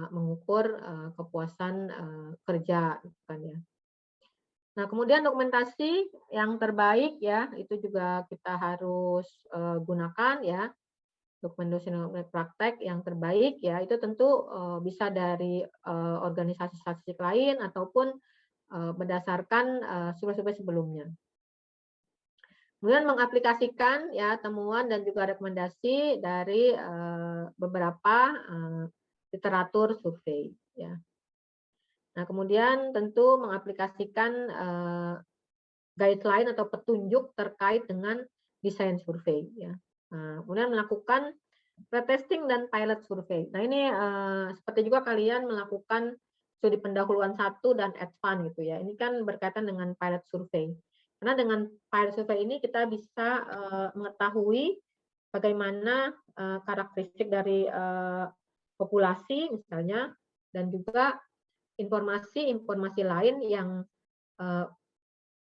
mengukur kepuasan kerja gitu kan ya. Nah, kemudian dokumentasi yang terbaik ya, itu juga kita harus gunakan ya. Dokumentasi praktek yang terbaik ya, itu tentu bisa dari organisasi statistik lain ataupun berdasarkan survei-survei sebelumnya. Kemudian mengaplikasikan ya temuan dan juga rekomendasi dari beberapa literatur survei ya. Nah, kemudian tentu mengaplikasikan guideline atau petunjuk terkait dengan desain survei ya. Nah, kemudian melakukan pretesting dan pilot survei. Nah, ini seperti juga kalian melakukan studi pendahuluan 1 dan advance gitu ya. Ini kan berkaitan dengan pilot survei. Karena dengan pilot survei ini kita bisa mengetahui bagaimana karakteristik dari populasi misalnya, dan juga informasi-informasi lain yang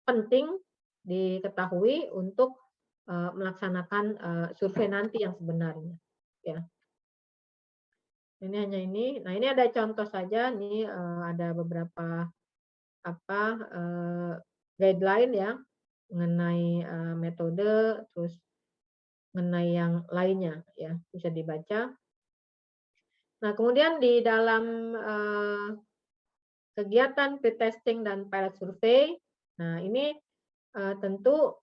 penting diketahui untuk melaksanakan survei nanti yang sebenarnya. Ya. Ini hanya ini. Nah, ini ada contoh saja. Ini ada beberapa guideline ya mengenai metode, terus mengenai yang lainnya ya bisa dibaca. Nah, kemudian di dalam kegiatan pretesting dan pilot survei, nah ini tentu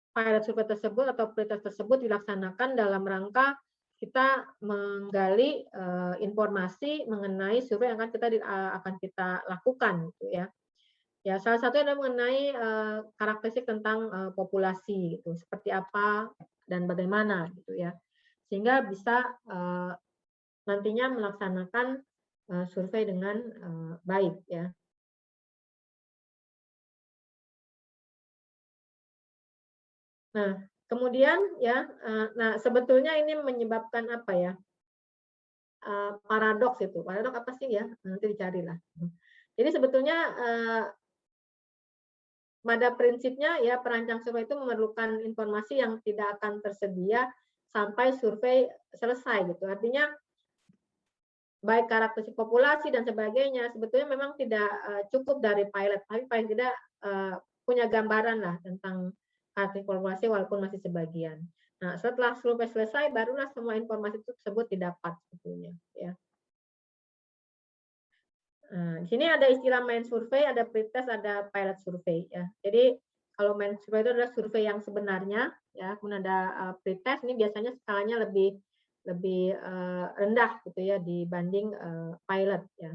pilot survei tersebut atau pretest tersebut dilaksanakan dalam rangka kita menggali informasi mengenai survei yang akan kita lakukan, gitu ya. Ya, salah satunya adalah mengenai karakteristik tentang populasi, gitu, seperti apa dan bagaimana, gitu ya, sehingga bisa nantinya melaksanakan survei dengan baik, ya. Nah, kemudian ya, nah sebetulnya ini menyebabkan apa ya? Paradoks itu. Paradoks apa sih ya? Nanti dicarilah. Jadi sebetulnya pada prinsipnya ya perancang survei itu memerlukan informasi yang tidak akan tersedia sampai survei selesai gitu. Artinya baik karakteristik populasi dan sebagainya sebetulnya memang tidak cukup dari pilot, tapi paling tidak punya gambaran lah tentang karakteristik populasi walaupun masih sebagian. Nah, setelah survei selesai barulah semua informasi tersebut didapat sebetulnya ya. Nah, di sini ada istilah main survei, ada pretest, ada pilot survei ya. Jadi kalau main survei itu adalah survei yang sebenarnya ya, kemudian ada pretest, ini biasanya skalanya lebih rendah gitu ya dibanding pilot ya.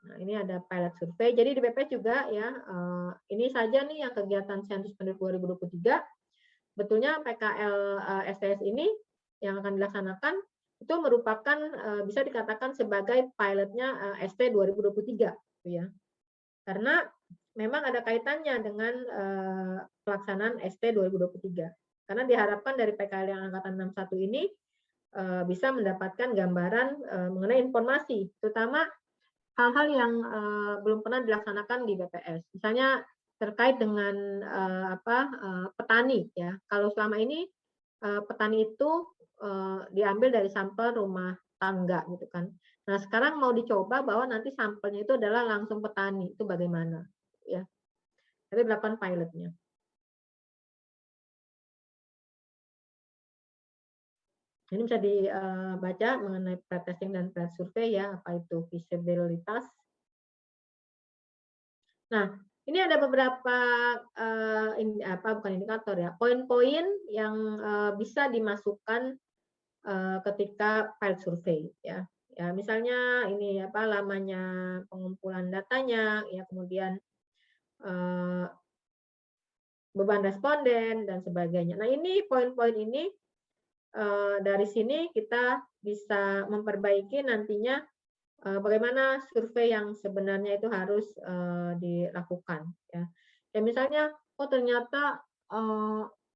Nah, ini ada pilot survei. Jadi di BPS juga ya, ini saja nih yang kegiatan Sensus Penduduk 2023. Betulnya PKL STS ini yang akan dilaksanakan itu merupakan bisa dikatakan sebagai pilotnya ST 2023 gitu ya. Karena memang ada kaitannya dengan pelaksanaan ST 2023. Karena diharapkan dari PKL yang angkatan 61 ini bisa mendapatkan gambaran mengenai informasi, terutama hal-hal yang belum pernah dilaksanakan di BPS. Misalnya terkait dengan petani ya. Kalau selama ini petani itu diambil dari sampel rumah tangga gitu kan. Nah, sekarang mau dicoba bahwa nanti sampelnya itu adalah langsung petani. Itu bagaimana ya. Tapi dilakukan pilotnya. Ini bisa dibaca mengenai pretesting dan pre-survey ya, apa itu visibilitas. Nah, ini ada beberapa bukan indikator ya, poin-poin yang bisa dimasukkan ketika pilot survey ya. Ya, misalnya ini apa lamanya pengumpulan datanya, ya kemudian beban responden dan sebagainya. Nah, ini poin-poin ini dari sini kita bisa memperbaiki nantinya bagaimana survei yang sebenarnya itu harus dilakukan ya. Ya misalnya ternyata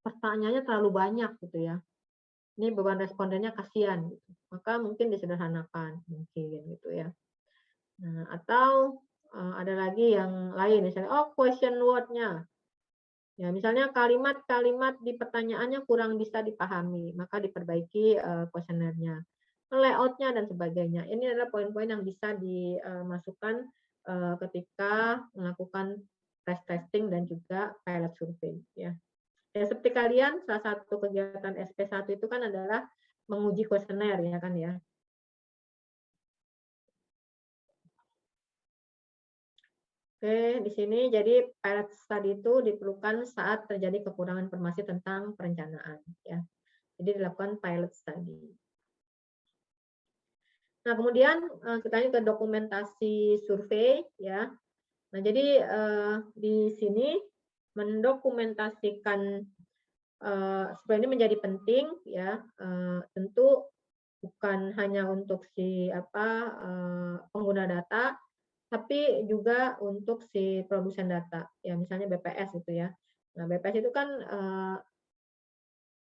pertanyaannya terlalu banyak gitu ya. Ini beban respondennya kasihan gitu. Maka mungkin disederhanakan mungkin gitu ya. Nah, atau ada lagi yang lain misalnya question word-nya. Ya, misalnya kalimat-kalimat di pertanyaannya kurang bisa dipahami, maka diperbaiki kuesionernya, layout-nya dan sebagainya. Ini adalah poin-poin yang bisa dimasukkan ketika melakukan test testing dan juga pilot survey. Ya. Ya, seperti kalian, salah satu kegiatan SP1 itu kan adalah menguji kuesioner ya kan ya. Oke, di sini jadi pilot study itu diperlukan saat terjadi kekurangan informasi tentang perencanaan ya. Jadi dilakukan pilot study. Nah, kemudian kita lanjut ke dokumentasi survei ya. Nah, jadi di sini mendokumentasikan survei ini menjadi penting ya. Tentu bukan hanya untuk si pengguna data, tapi juga untuk si produsen data, ya misalnya BPS gitu ya. Nah, BPS itu kan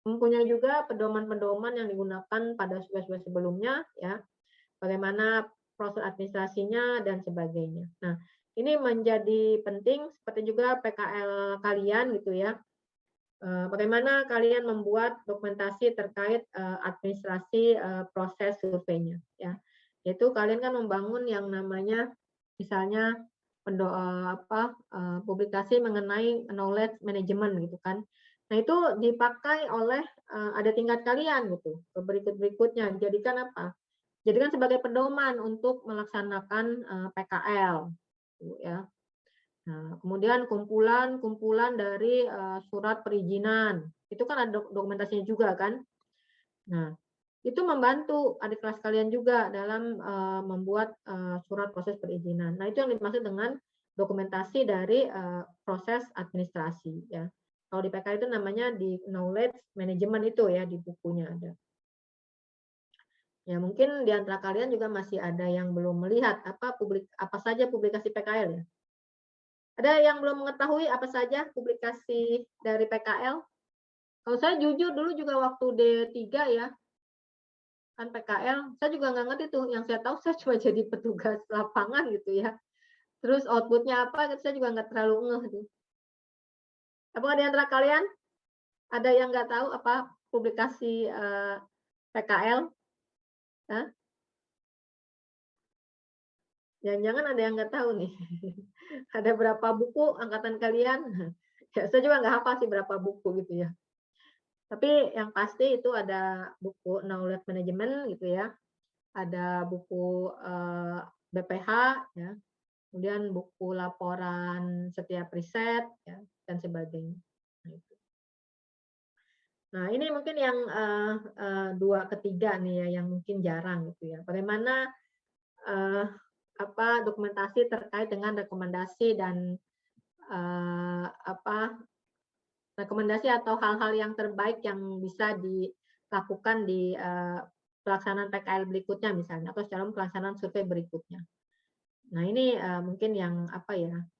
mempunyai juga pedoman-pedoman yang digunakan pada survei sebelumnya, ya, bagaimana proses administrasinya dan sebagainya. Nah, ini menjadi penting seperti juga PKL kalian gitu ya. Bagaimana kalian membuat dokumentasi terkait administrasi proses surveinya, ya. Yaitu kalian kan membangun yang namanya misalnya publikasi mengenai knowledge management gitu kan. Nah, itu dipakai oleh ada tingkat kalian gitu. Berikut-berikutnya dijadikan apa? Jadikan sebagai pedoman untuk melaksanakan PKL gitu ya. Nah, kemudian kumpulan dari surat perizinan. Itu kan ada dokumentasinya juga kan. Nah, itu membantu adik kelas kalian juga dalam membuat surat proses perizinan. Nah, itu yang dimaksud dengan dokumentasi dari proses administrasi ya. Kalau di PK itu namanya di knowledge management itu ya, di bukunya ada. Ya, mungkin di antara kalian juga masih ada yang belum melihat apa saja publikasi PKL ya. Ada yang belum mengetahui apa saja publikasi dari PKL? Kalau saya jujur dulu juga waktu D3 ya, kan PKL, saya juga nggak ngerti tuh. Yang saya tahu saya cuma jadi petugas lapangan gitu ya. Terus outputnya apa, gitu, saya juga nggak terlalu ngeh tuh. Apa di antara kalian ada yang nggak tahu apa publikasi PKL? Hah? Jangan-jangan ada yang nggak tahu nih. Ada berapa buku angkatan kalian? Ya, saya juga nggak hafal sih berapa buku gitu ya. Tapi yang pasti itu ada buku knowledge management gitu ya. Ada buku BPH ya. Kemudian buku laporan setiap riset ya, dan sebagainya. Nah, ini mungkin yang dua ketiga nih ya, yang mungkin jarang gitu ya. Bagaimana dokumentasi terkait dengan rekomendasi dan rekomendasi atau hal-hal yang terbaik yang bisa dilakukan di pelaksanaan PKL berikutnya misalnya, atau secara pelaksanaan survei berikutnya. Nah, ini mungkin yang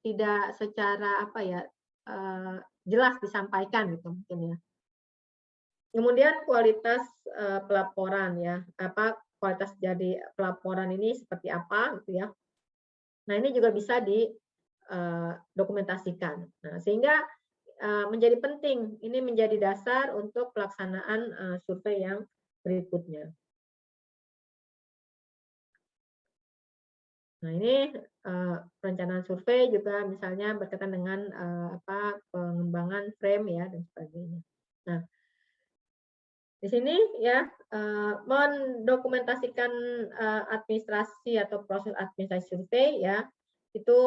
tidak secara jelas disampaikan gitu mungkin ya. Kemudian kualitas pelaporan ya, kualitas jadi pelaporan ini seperti apa gitu ya. Nah, ini juga bisa didokumentasikan. Nah, sehingga menjadi penting, ini menjadi dasar untuk pelaksanaan survei yang berikutnya. Nah, ini perencanaan survei juga misalnya berkaitan dengan pengembangan frame ya dan sebagainya. Nah, di sini ya mendokumentasikan administrasi atau proses administrasi survei ya itu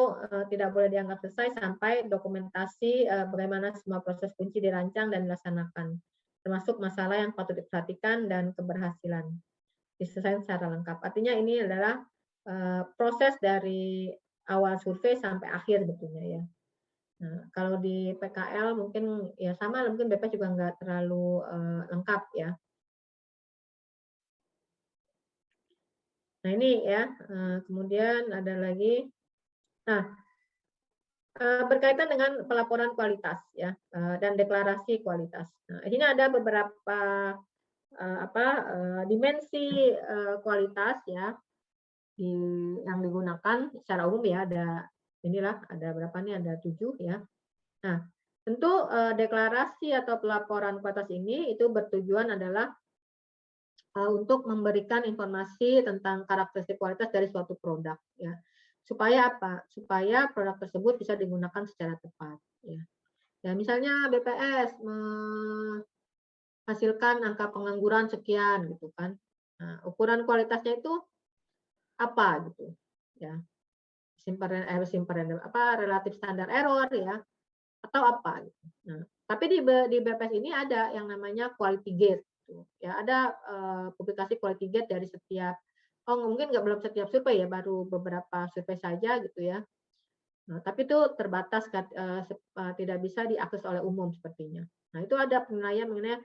tidak boleh dianggap selesai sampai dokumentasi bagaimana semua proses kunci dirancang dan dilaksanakan, termasuk masalah yang patut diperhatikan dan keberhasilan diselesaikan secara lengkap. Artinya ini adalah proses dari awal survei sampai akhir betulnya ya. Nah, kalau di PKL mungkin ya sama, mungkin BP juga nggak terlalu lengkap ya. Nah, ini ya, kemudian ada lagi. Nah, berkaitan dengan pelaporan kualitas ya dan deklarasi kualitas. Nah, ini ada beberapa dimensi kualitas ya yang digunakan secara umum ya, ada berapa nih, ada 7 ya. Nah, tentu deklarasi atau pelaporan kualitas ini itu bertujuan adalah untuk memberikan informasi tentang karakteristik kualitas dari suatu produk ya. Supaya apa? Supaya produk tersebut bisa digunakan secara tepat ya. Ya, misalnya BPS menghasilkan angka pengangguran sekian gitu kan. Nah, ukuran kualitasnya itu apa gitu ya. Relatif standar error ya, atau apa gitu. Nah, tapi di BPS ini ada yang namanya quality gate gitu. Ya, ada publikasi quality gate dari setiap mungkin belum setiap survei ya, baru beberapa survei saja gitu ya. Nah, tapi itu terbatas tidak bisa diakses oleh umum sepertinya. Nah, itu ada penilaian mengenai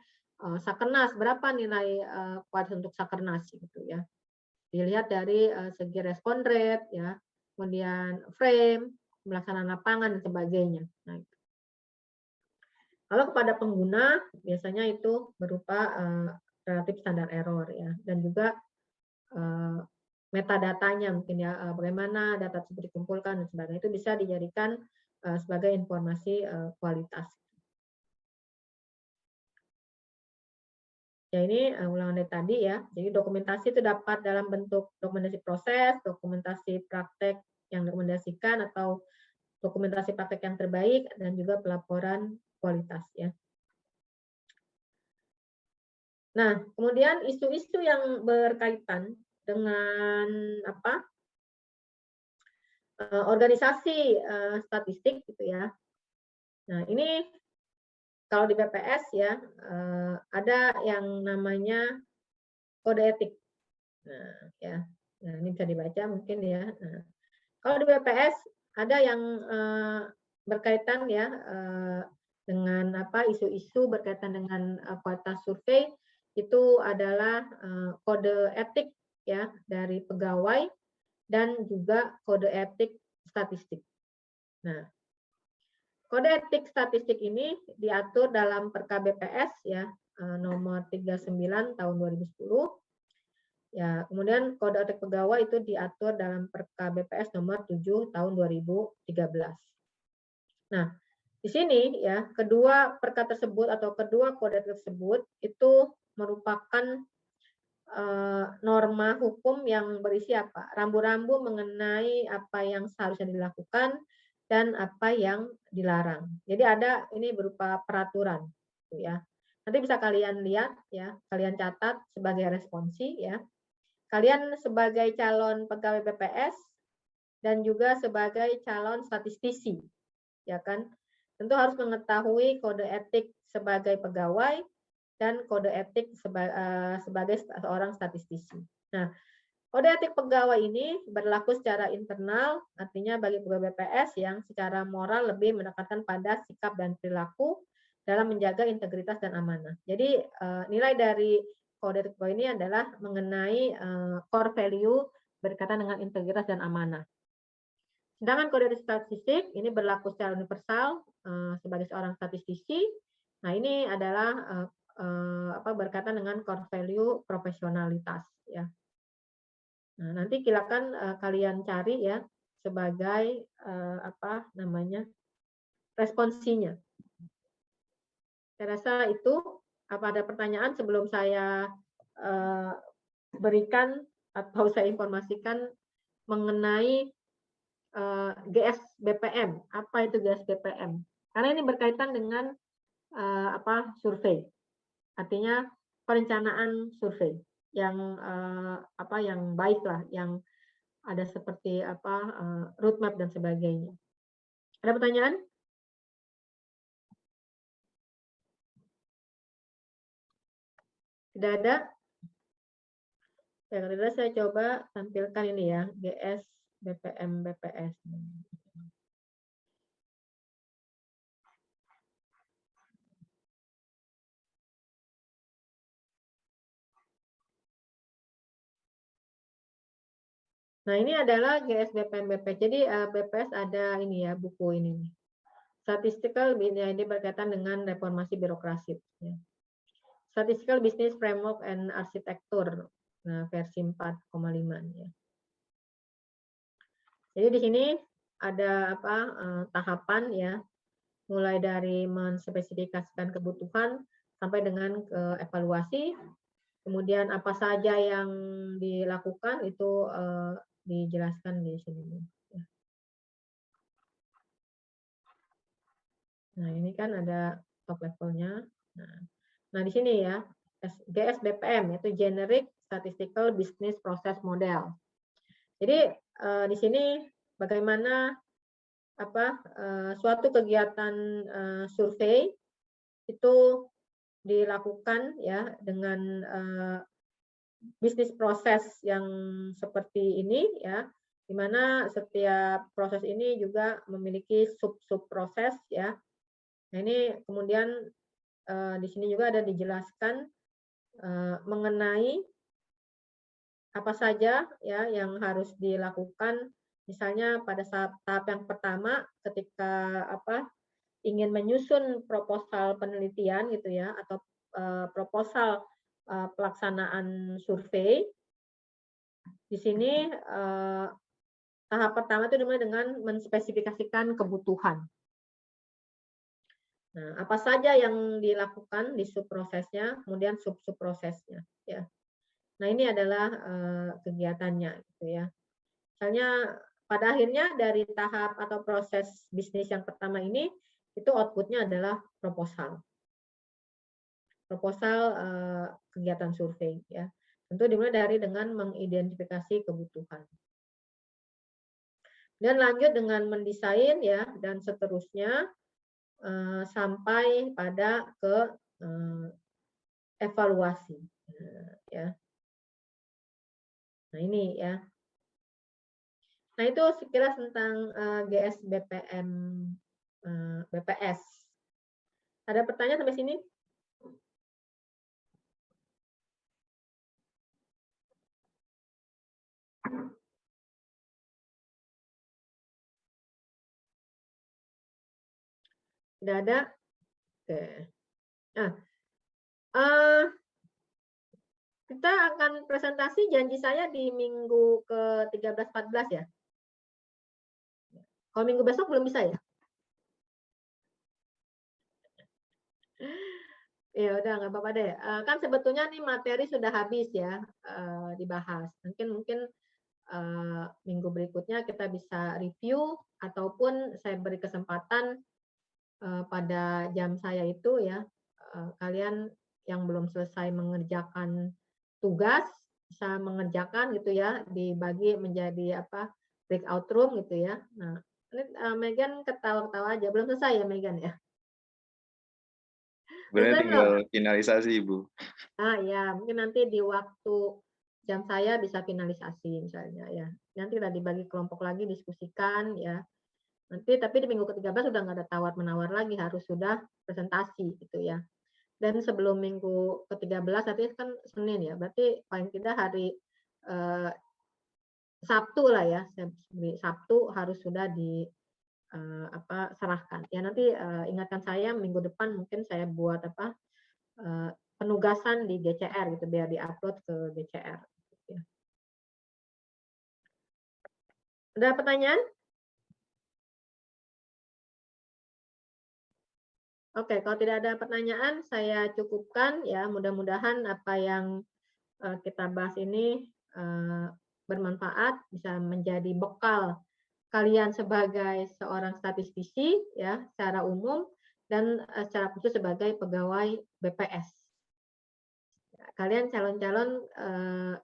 Sakernas, berapa nilai kualitas untuk Sakernas gitu ya. Dilihat dari segi respon rate ya, kemudian frame, pelaksanaan lapangan dan sebagainya. Nah, kalau kepada pengguna biasanya itu berupa relatif standar error ya, dan juga metadatanya mungkin ya, bagaimana data tersebut dikumpulkan dan sebagainya, itu bisa dijadikan sebagai informasi kualitas. Ya, ini ulangan dari tadi ya. Jadi dokumentasi itu dapat dalam bentuk dokumentasi proses, dokumentasi praktek yang direkomendasikan atau dokumentasi praktek yang terbaik, dan juga pelaporan kualitas ya. Nah, kemudian isu-isu yang berkaitan dengan organisasi statistik gitu ya. Nah, ini kalau di BPS ya ada yang namanya kode etik. Nah, ya. Nah, ini bisa dibaca mungkin ya. Nah, kalau di BPS ada yang berkaitan ya dengan apa isu-isu berkaitan dengan kualitas survei itu adalah kode etik ya dari pegawai dan juga kode etik statistik. Nah, kode etik statistik ini diatur dalam Perka BPS ya nomor 39 tahun 2010. Ya, kemudian kode etik pegawai itu diatur dalam Perka BPS nomor 7 tahun 2013. Nah, di sini ya kedua perka tersebut atau kedua kode tersebut itu merupakan norma hukum yang berisi apa? Rambu-rambu mengenai apa yang seharusnya dilakukan dan apa yang dilarang. Jadi ada ini berupa peraturan, gitu ya. Nanti bisa kalian lihat ya, kalian catat sebagai responsi ya. Kalian sebagai calon pegawai BPS dan juga sebagai calon statistisi, ya kan? Tentu harus mengetahui kode etik sebagai pegawai dan kode etik sebagai seorang statistisi. Nah, kode etik pegawai ini berlaku secara internal, artinya bagi pegawai BPS yang secara moral lebih menekankan pada sikap dan perilaku dalam menjaga integritas dan amanah. Jadi nilai dari kode etik pegawai ini adalah mengenai core value berkaitan dengan integritas dan amanah. Sedangkan kode etik statistik ini berlaku secara universal sebagai seorang statistisi. Nah, ini adalah berkaitan dengan core value profesionalitas ya. Nah, nanti silakan kalian cari ya sebagai responsinya. Saya rasa itu. Apa ada pertanyaan sebelum saya berikan atau saya informasikan mengenai GS BPM. Apa itu GS BPM? Karena ini berkaitan dengan survei. Artinya perencanaan survei yang yang baik lah, yang ada seperti roadmap dan sebagainya. Ada pertanyaan? Tidak ada? Ya, kalau tidak saya coba tampilkan ini ya, GS BPM BPS. Nah, ini adalah GS BPM BPS. Jadi BPS ada ini ya, buku ini. Statistical ini berkaitan dengan reformasi birokrasi. Ya. Statistical Business Framework and Architecture, nah, versi 4,5 ya. Jadi di sini ada tahapan ya, mulai dari menspesifikasikan kebutuhan sampai dengan evaluasi. Kemudian apa saja yang dilakukan itu dijelaskan di sini. Nah, ini kan ada top levelnya. Nah, di sini ya, GS BPM yaitu Generic Statistical Business Process Model. Jadi di sini bagaimana suatu kegiatan survei itu dilakukan ya dengan bisnis proses yang seperti ini ya, di mana setiap proses ini juga memiliki sub proses ya. Nah, ini kemudian di sini juga ada dijelaskan mengenai apa saja ya yang harus dilakukan. Misalnya pada tahap yang pertama ketika ingin menyusun proposal penelitian gitu ya, atau proposal pelaksanaan survei. Di sini tahap pertama itu dimulai dengan menspesifikasikan kebutuhan. Nah, apa saja yang dilakukan di subprosesnya, kemudian sub-subprosesnya ya. Nah, ini adalah kegiatannya gitu ya. Misalnya pada akhirnya dari tahap atau proses bisnis yang pertama ini itu outputnya adalah proposal. Proposal kegiatan survei ya. Tentu dimulai dari dengan mengidentifikasi kebutuhan. Dan lanjut dengan mendesain ya dan seterusnya sampai pada ke evaluasi ya. Nah ini ya. Nah itu sekilas tentang GS BPM BPS. Ada pertanyaan sampai sini? Tidak ada? Oke. Nah, kita akan presentasi janji saya di minggu ke-13-14 ya. Kalau minggu besok belum bisa ya? Ya udah nggak apa-apa deh. Kan sebetulnya nih materi sudah habis ya dibahas. Mungkin minggu berikutnya kita bisa review ataupun saya beri kesempatan pada jam saya itu ya kalian yang belum selesai mengerjakan tugas bisa mengerjakan gitu ya, dibagi menjadi breakout room gitu ya. Nah, ini Megan ketawa-ketawa aja, belum selesai ya Megan ya? Sebenarnya Selesai tinggal belum? finalisasi, Ibu. Ya, mungkin nanti di waktu jam saya bisa finalisasi misalnya ya. Nanti kita dibagi kelompok lagi diskusikan ya. Nanti tapi di minggu ke-13 sudah nggak ada tawar-menawar lagi, harus sudah presentasi gitu ya. Dan sebelum minggu ke-13 nanti kan Senin ya, berarti paling tidak hari Sabtu lah ya, Sabtu harus sudah serahkan. Ya nanti ingatkan saya minggu depan mungkin saya buat penugasan di GCR gitu biar diupload ke GCR. Ya. Ada pertanyaan? Oke, kalau tidak ada pertanyaan saya cukupkan ya. Mudah-mudahan apa yang kita bahas ini bermanfaat, bisa menjadi bekal kalian sebagai seorang statistisi ya secara umum dan secara khusus sebagai pegawai BPS. Kalian calon-calon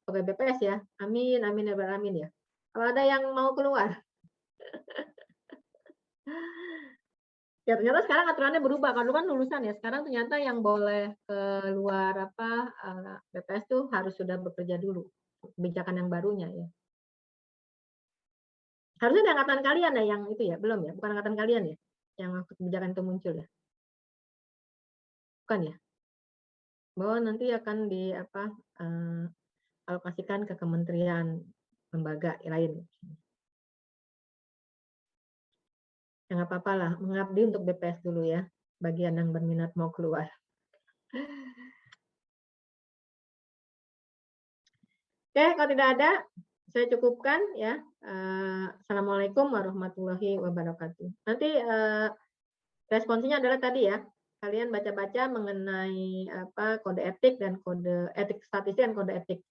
pegawai BPS ya. Amin, amin ya rabbal alamin ya. Kalau ada yang mau keluar. Ya ternyata sekarang aturannya berubah. Kalau dulu kan lulusan ya, sekarang ternyata yang boleh keluar BPS tuh harus sudah bekerja dulu. Kebijakan yang barunya ya. Harusnya ada angkatan kalian ya yang itu ya, belum ya? Bukan angkatan kalian ya? Yang kebijakan itu muncul ya? Bukan ya? Bahwa nanti akan alokasikan ke kementerian lembaga lain. Ya nggak apa-apa lah, mengabdi untuk BPS dulu ya, bagian yang berminat mau keluar. Oke, kalau tidak ada, saya cukupkan ya. Assalamualaikum warahmatullahi wabarakatuh. Nanti responsinya adalah tadi ya, kalian baca-baca mengenai kode etik dan kode etik statistik dan kode etik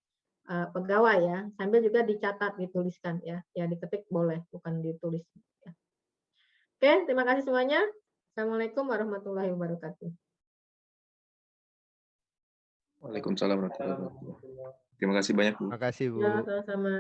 pegawai ya, sambil juga dicatat, dituliskan ya, diketik boleh, bukan ditulis. Ya. Oke, terima kasih semuanya. Assalamualaikum warahmatullahi wabarakatuh. Waalaikumsalam warahmatullahi wabarakatuh. Terima kasih banyak, Bu. Terima kasih, Bu. Ya, sama-sama.